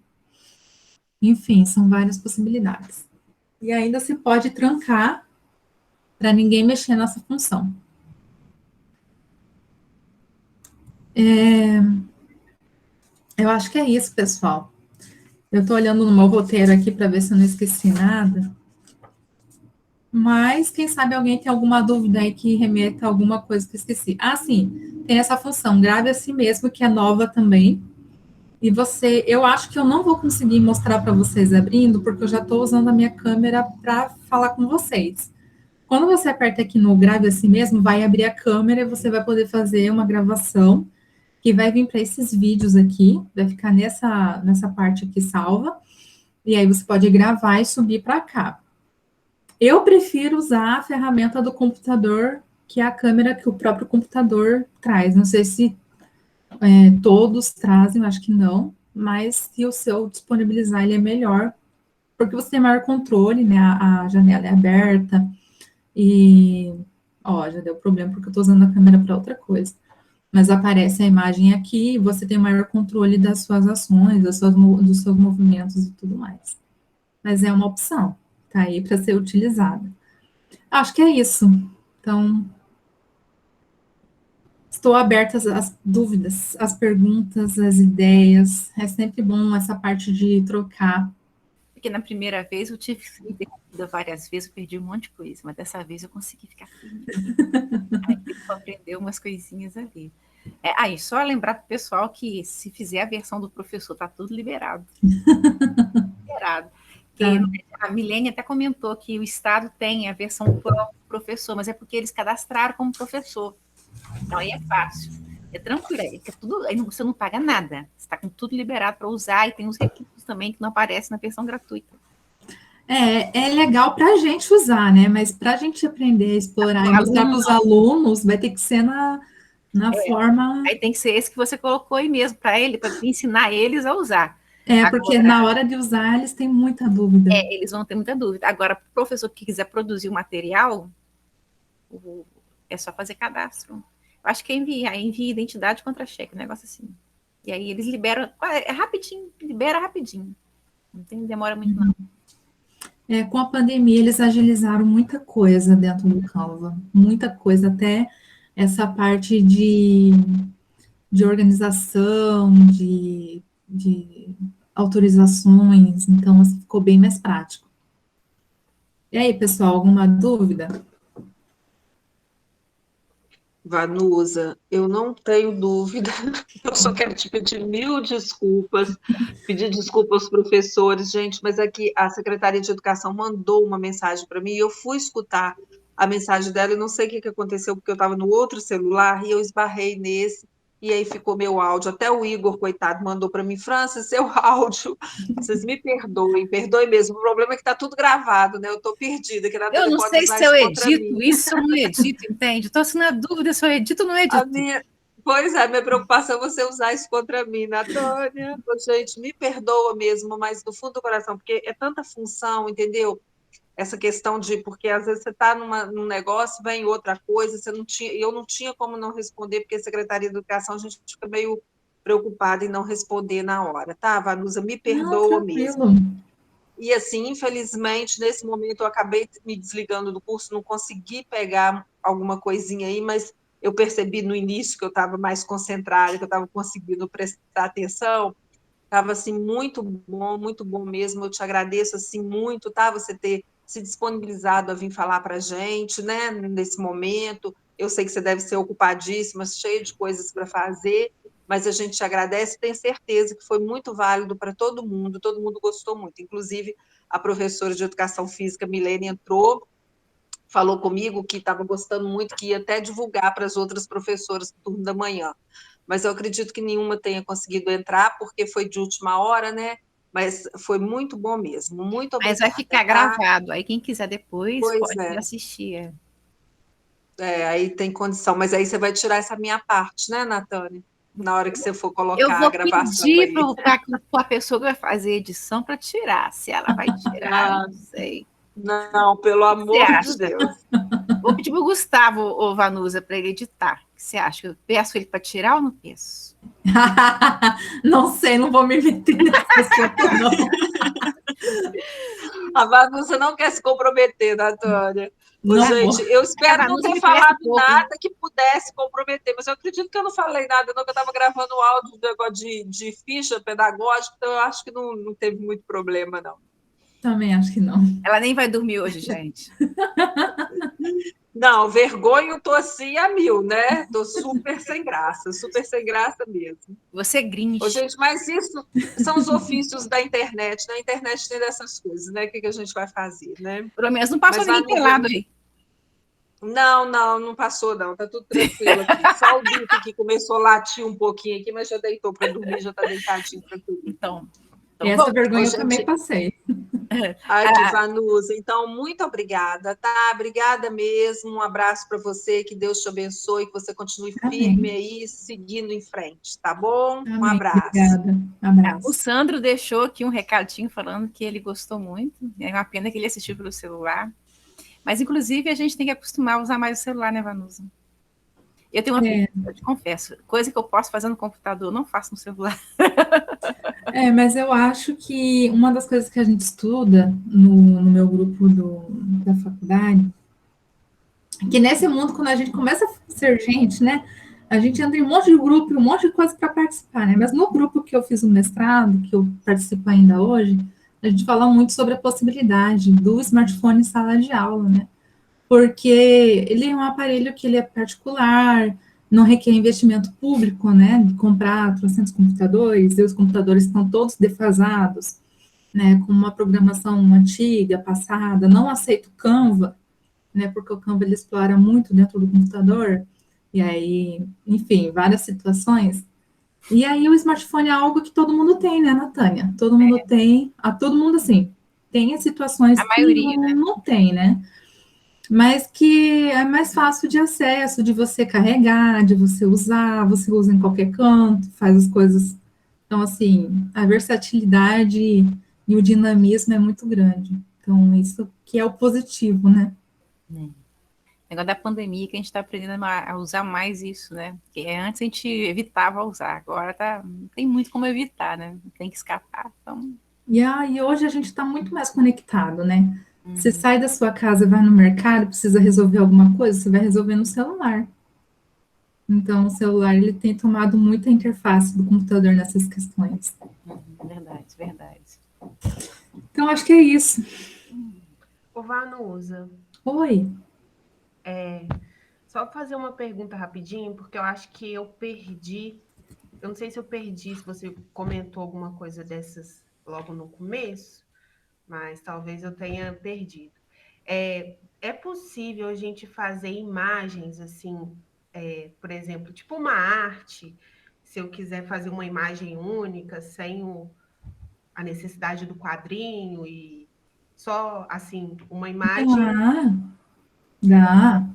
Enfim, são várias possibilidades. E ainda se pode trancar para ninguém mexer nessa função. Eu acho que é isso, pessoal. Eu estou olhando no meu roteiro aqui para ver se eu não esqueci nada. Mas, quem sabe alguém tem alguma dúvida aí que remeta a alguma coisa que eu esqueci. Ah, sim, tem essa função, grave a si mesmo, que é nova também. E eu acho que eu não vou conseguir mostrar para vocês abrindo, porque eu já estou usando a minha câmera para falar com vocês. Quando você aperta aqui no grave a si mesmo, vai abrir a câmera e você vai poder fazer uma gravação que vai vir para esses vídeos aqui, vai ficar nessa parte aqui salva, e aí você pode gravar e subir para cá. Eu prefiro usar a ferramenta do computador, que é a câmera que o próprio computador traz. Não sei se todos trazem, eu acho que não, mas se o seu disponibilizar, ele é melhor, porque você tem maior controle, né? A janela é aberta, e já deu problema porque eu estou usando a câmera para outra coisa. Mas aparece a imagem aqui e você tem maior controle das suas ações, dos seus movimentos e tudo mais. Mas é uma opção, tá aí para ser utilizada. Acho que é isso. Então, estou aberta às dúvidas, às perguntas, às ideias. É sempre bom essa parte de trocar. Porque na primeira vez eu tive que me perder várias vezes, eu perdi um monte de coisa, mas dessa vez eu consegui ficar firme. Aí eu aprender umas coisinhas ali. Aí, só lembrar para o pessoal que se fizer a versão do professor, tá tudo liberado. Liberado. A Milene até comentou que o Estado tem a versão pro professor, mas é porque eles cadastraram como professor. Então aí é fácil. É tranquilo, aí você não paga nada. Você está com tudo liberado para usar e tem os recursos também que não aparecem na versão gratuita. É legal para a gente usar, né? Mas para a gente aprender a explorar e mostrar para os alunos, vai ter que ser na forma. Aí tem que ser esse que você colocou aí mesmo, para ensinar eles a usar. Porque na hora de usar, eles têm muita dúvida. Eles vão ter muita dúvida. Agora, o professor que quiser produzir o material, é só fazer cadastro. Eu acho que envia identidade contra cheque, um negócio assim. E aí eles liberam, rapidinho, libera rapidinho. Não demora muito, não. Com a pandemia, eles agilizaram muita coisa dentro do Canva. Muita coisa, até essa parte de organização, de autorizações. Então, assim, ficou bem mais prático. E aí, pessoal, alguma dúvida? Vanusa, eu não tenho dúvida, eu só quero te pedir 1000 desculpas, pedir desculpas aos professores, gente, mas aqui a Secretaria de Educação mandou uma mensagem para mim e eu fui escutar a mensagem dela e não sei o que aconteceu, porque eu estava no outro celular e eu esbarrei nesse, e aí ficou meu áudio. Até o Igor, coitado, mandou para mim, Francis, seu áudio, vocês me perdoem mesmo. O problema é que está tudo gravado, né? Eu estou perdida, que eu não sei se eu edito isso ou não edito, entende? Estou assim na dúvida se eu edito ou não edito. Pois é, minha preocupação é você usar isso contra mim, Natânia. Gente, me perdoa mesmo, mas do fundo do coração, porque é tanta função, entendeu? Essa questão de, porque às vezes você está num negócio, vem outra coisa, eu não tinha como não responder, porque a Secretaria de Educação, a gente fica meio preocupada em não responder na hora, tá, Vanusa? Me perdoa mesmo. E assim, infelizmente, nesse momento eu acabei me desligando do curso, não consegui pegar alguma coisinha aí, mas eu percebi no início que eu estava mais concentrada, que eu estava conseguindo prestar atenção, estava assim, muito bom mesmo, eu te agradeço assim muito, tá, você ter se disponibilizado a vir falar para a gente, né, nesse momento. Eu sei que você deve ser ocupadíssima, cheia de coisas para fazer, mas a gente te agradece, tem certeza que foi muito válido para todo mundo gostou muito, inclusive a professora de Educação Física, Milene, entrou, falou comigo que estava gostando muito, que ia até divulgar para as outras professoras do turno da manhã, mas eu acredito que nenhuma tenha conseguido entrar, porque foi de última hora, né? Mas foi muito bom mesmo, muito obrigada. Mas vai ficar gravado, aí quem quiser depois pode assistir. Aí tem condição, mas aí você vai tirar essa minha parte, né, Natânia? Na hora que você for colocar a gravação. Eu vou pedir para a pessoa que vai fazer a edição para tirar, se ela vai tirar, não sei. Não, pelo amor de Deus. Vou pedir para o Gustavo Vanusa para ele editar. O que você acha? Eu peço ele para tirar ou não peço? Não sei, não vou me meter nessa coisa, não. A Vanusa não quer se comprometer, Natânia. Gente, eu espero não ter falado nada que pudesse comprometer, mas eu acredito que eu não falei nada, não, que eu estava gravando o áudio de ficha pedagógica, então eu acho que não teve muito problema, não. Também acho que não. Ela nem vai dormir hoje, gente. Não, vergonha eu tô assim a 1000, né? Tô super sem graça mesmo. Você é grinch. Gente, mas isso são os ofícios da internet, na internet tem dessas coisas, né? O que a gente vai fazer, né? Pelo menos não passou ninguém pelado aí. Não passou, não. Tá tudo tranquilo aqui. Só o Dito que começou a latir um pouquinho aqui, mas já deitou para dormir, já tá deitadinho tranquilo. Então essa vergonha eu também passei. Ai, que Vanusa. Então, muito obrigada, tá? Obrigada mesmo. Um abraço para você, que Deus te abençoe, que você continue firme aí, seguindo em frente, tá bom? Amém. Um abraço. Obrigada. Abraço. O Sandro deixou aqui um recadinho falando que ele gostou muito. É uma pena que ele assistiu pelo celular. Mas, inclusive, a gente tem que acostumar a usar mais o celular, né, Vanusa? Eu tenho uma pergunta, eu te confesso. Coisa que eu posso fazer no computador, eu não faço no celular. Mas eu acho que uma das coisas que a gente estuda no meu grupo da faculdade, que nesse mundo, quando a gente começa a ser gente, né, a gente entra em um monte de grupo, um monte de coisa para participar, né, mas no grupo que eu fiz o mestrado, que eu participo ainda hoje, a gente fala muito sobre a possibilidade do smartphone em sala de aula, né, porque ele é um aparelho que ele é particular, não requer investimento público, né, de comprar 300 computadores, e os computadores estão todos defasados, né, com uma programação antiga, passada, não aceita o Canva, né, porque o Canva ele explora muito dentro do computador, e aí, enfim, várias situações. E aí o smartphone é algo que todo mundo tem, né, Natânia? Todo mundo tem, todo mundo, assim, tem as situações a maioria, que não tem, né? Mas que é mais fácil de acesso, de você carregar, de você usar, você usa em qualquer canto, faz as coisas Então, assim, a versatilidade e o dinamismo é muito grande. Então, isso que é o positivo, né? Negócio da pandemia que a gente está aprendendo a usar mais isso, né? Porque antes a gente evitava usar, agora não tem muito como evitar, né? Tem que escapar, então. E hoje a gente está muito mais conectado, né? Você sai da sua casa, vai no mercado, precisa resolver alguma coisa, você vai resolver no celular. Então, o celular ele tem tomado muita interface do computador nessas questões. Verdade, verdade. Então, acho que é isso. Ô, Vanusa, Oi. só fazer uma pergunta rapidinho, porque eu acho que eu perdi. Eu não sei se eu perdi, se você comentou alguma coisa dessas logo no começo, mas talvez eu tenha perdido. É possível a gente fazer imagens assim, por exemplo, tipo uma arte, se eu quiser fazer uma imagem única, sem a necessidade do quadrinho e só assim, uma imagem. Dá.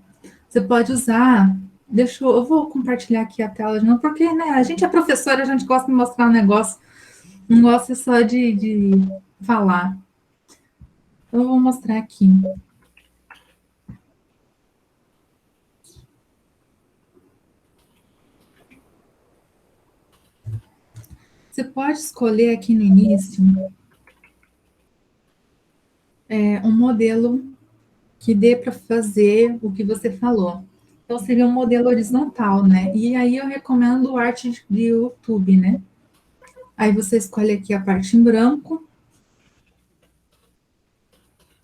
Você pode usar. Eu vou compartilhar aqui a tela de novo, porque né, a gente é professora, a gente gosta de mostrar um negócio, não gosta só de falar. Então, eu vou mostrar aqui. Você pode escolher aqui no início um modelo que dê para fazer o que você falou. Então, seria um modelo horizontal, né? E aí eu recomendo o arte de YouTube, né? Aí você escolhe aqui a parte em branco,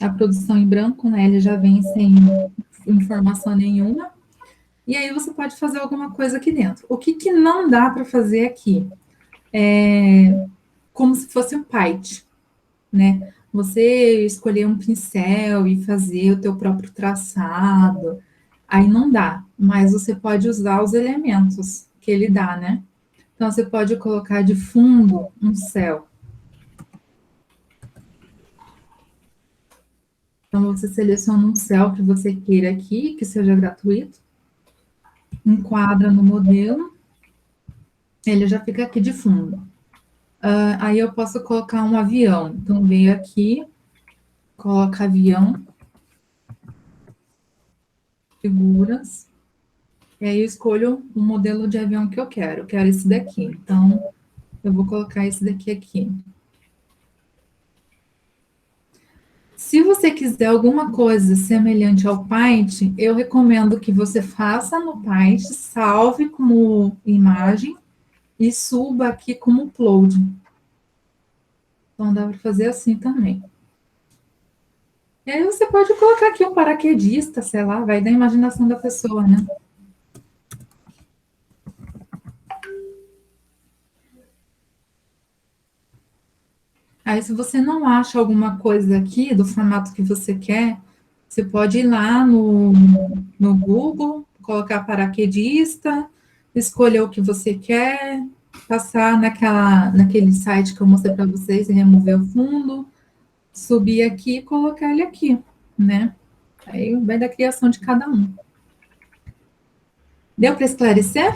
a produção em branco, né? Ele já vem sem informação nenhuma. E aí você pode fazer alguma coisa aqui dentro. O que não dá para fazer aqui? É como se fosse um Paint, né? Você escolher um pincel e fazer o teu próprio traçado, aí não dá, mas você pode usar os elementos que ele dá, né? Então, você pode colocar de fundo um céu. Então, você seleciona um céu que você queira aqui, que seja gratuito, enquadra no modelo, ele já fica aqui de fundo. Aí eu posso colocar um avião. Então, venho aqui, coloca avião, figuras, e aí eu escolho o modelo de avião que eu quero. Eu quero esse daqui. Então, eu vou colocar esse daqui aqui. Se você quiser alguma coisa semelhante ao Paint, eu recomendo que você faça no Paint, salve como imagem e suba aqui como upload. Então, dá para fazer assim também. E aí você pode colocar aqui um paraquedista, sei lá, vai da imaginação da pessoa, né? Aí, se você não acha alguma coisa aqui do formato que você quer, você pode ir lá no Google, colocar paraquedista, escolher o que você quer, passar naquele site que eu mostrei para vocês e remover o fundo, subir aqui e colocar ele aqui, né? Aí vai da criação de cada um. Deu para esclarecer?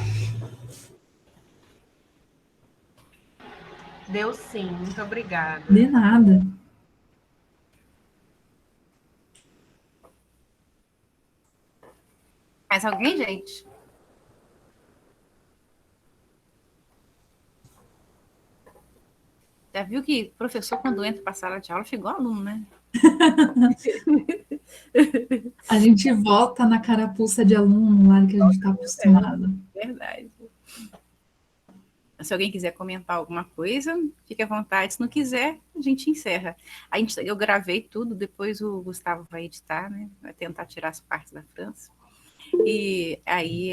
Deu sim, muito obrigada. De nada. Mais alguém, gente? Já viu que professor, quando entra para a sala de aula, fica igual aluno, né? A gente volta na carapuça de aluno lá que a gente está acostumado. Verdade. Se alguém quiser comentar alguma coisa, fique à vontade. Se não quiser, a gente encerra. Eu gravei tudo, depois o Gustavo vai editar, né? Vai tentar tirar as partes da França. E aí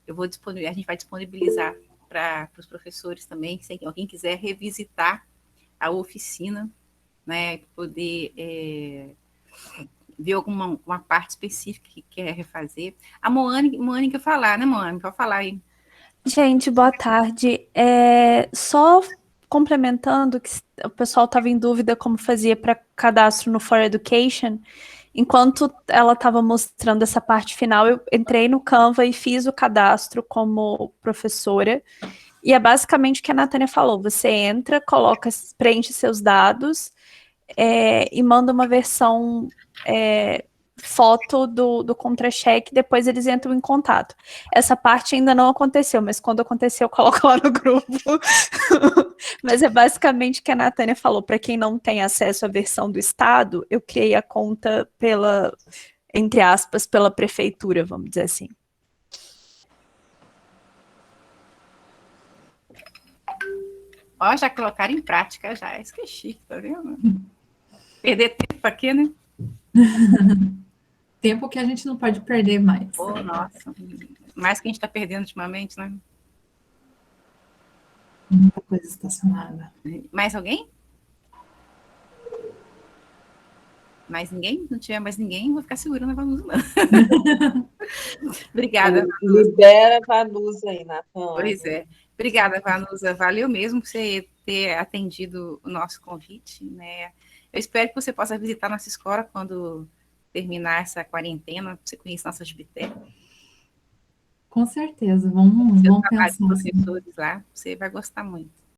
a gente vai disponibilizar para os professores também, se alguém quiser revisitar a oficina, né? Poder ver uma parte específica que quer refazer. A Mônica falar, né, Mônica? Pode falar aí. Gente, boa tarde. Só complementando, que o pessoal estava em dúvida como fazia para cadastro no For Education. Enquanto ela estava mostrando essa parte final, eu entrei no Canva e fiz o cadastro como professora. E é basicamente o que a Natânia falou. Você entra, preenche seus dados e manda uma versão foto do contra-cheque, depois eles entram em contato. Essa parte ainda não aconteceu, mas quando acontecer eu coloco lá no grupo. Mas é basicamente o que a Natânia falou. Para quem não tem acesso à versão do Estado, eu criei a conta entre aspas, pela prefeitura, vamos dizer assim. Ó, já colocaram em prática, já. Isso que é chique, tá vendo? Perder tempo aqui, né? Tempo que a gente não pode perder mais. Oh, nossa. Mais que a gente está perdendo ultimamente, né? Muita coisa estacionada. Mais alguém? Mais ninguém? Não tiver mais ninguém, vou ficar segurando a Vanusa, não. Obrigada, Vanusa. Libera a Vanusa aí, Natânia. Pois é. Obrigada, Vanusa. Valeu mesmo por você ter atendido o nosso convite, né? Eu espero que você possa visitar nossa escola quando terminar essa quarentena, você conhece nossas bibliotecas. Com certeza, vamos Trabalho pensar com assim. professores lá, você vai gostar muito.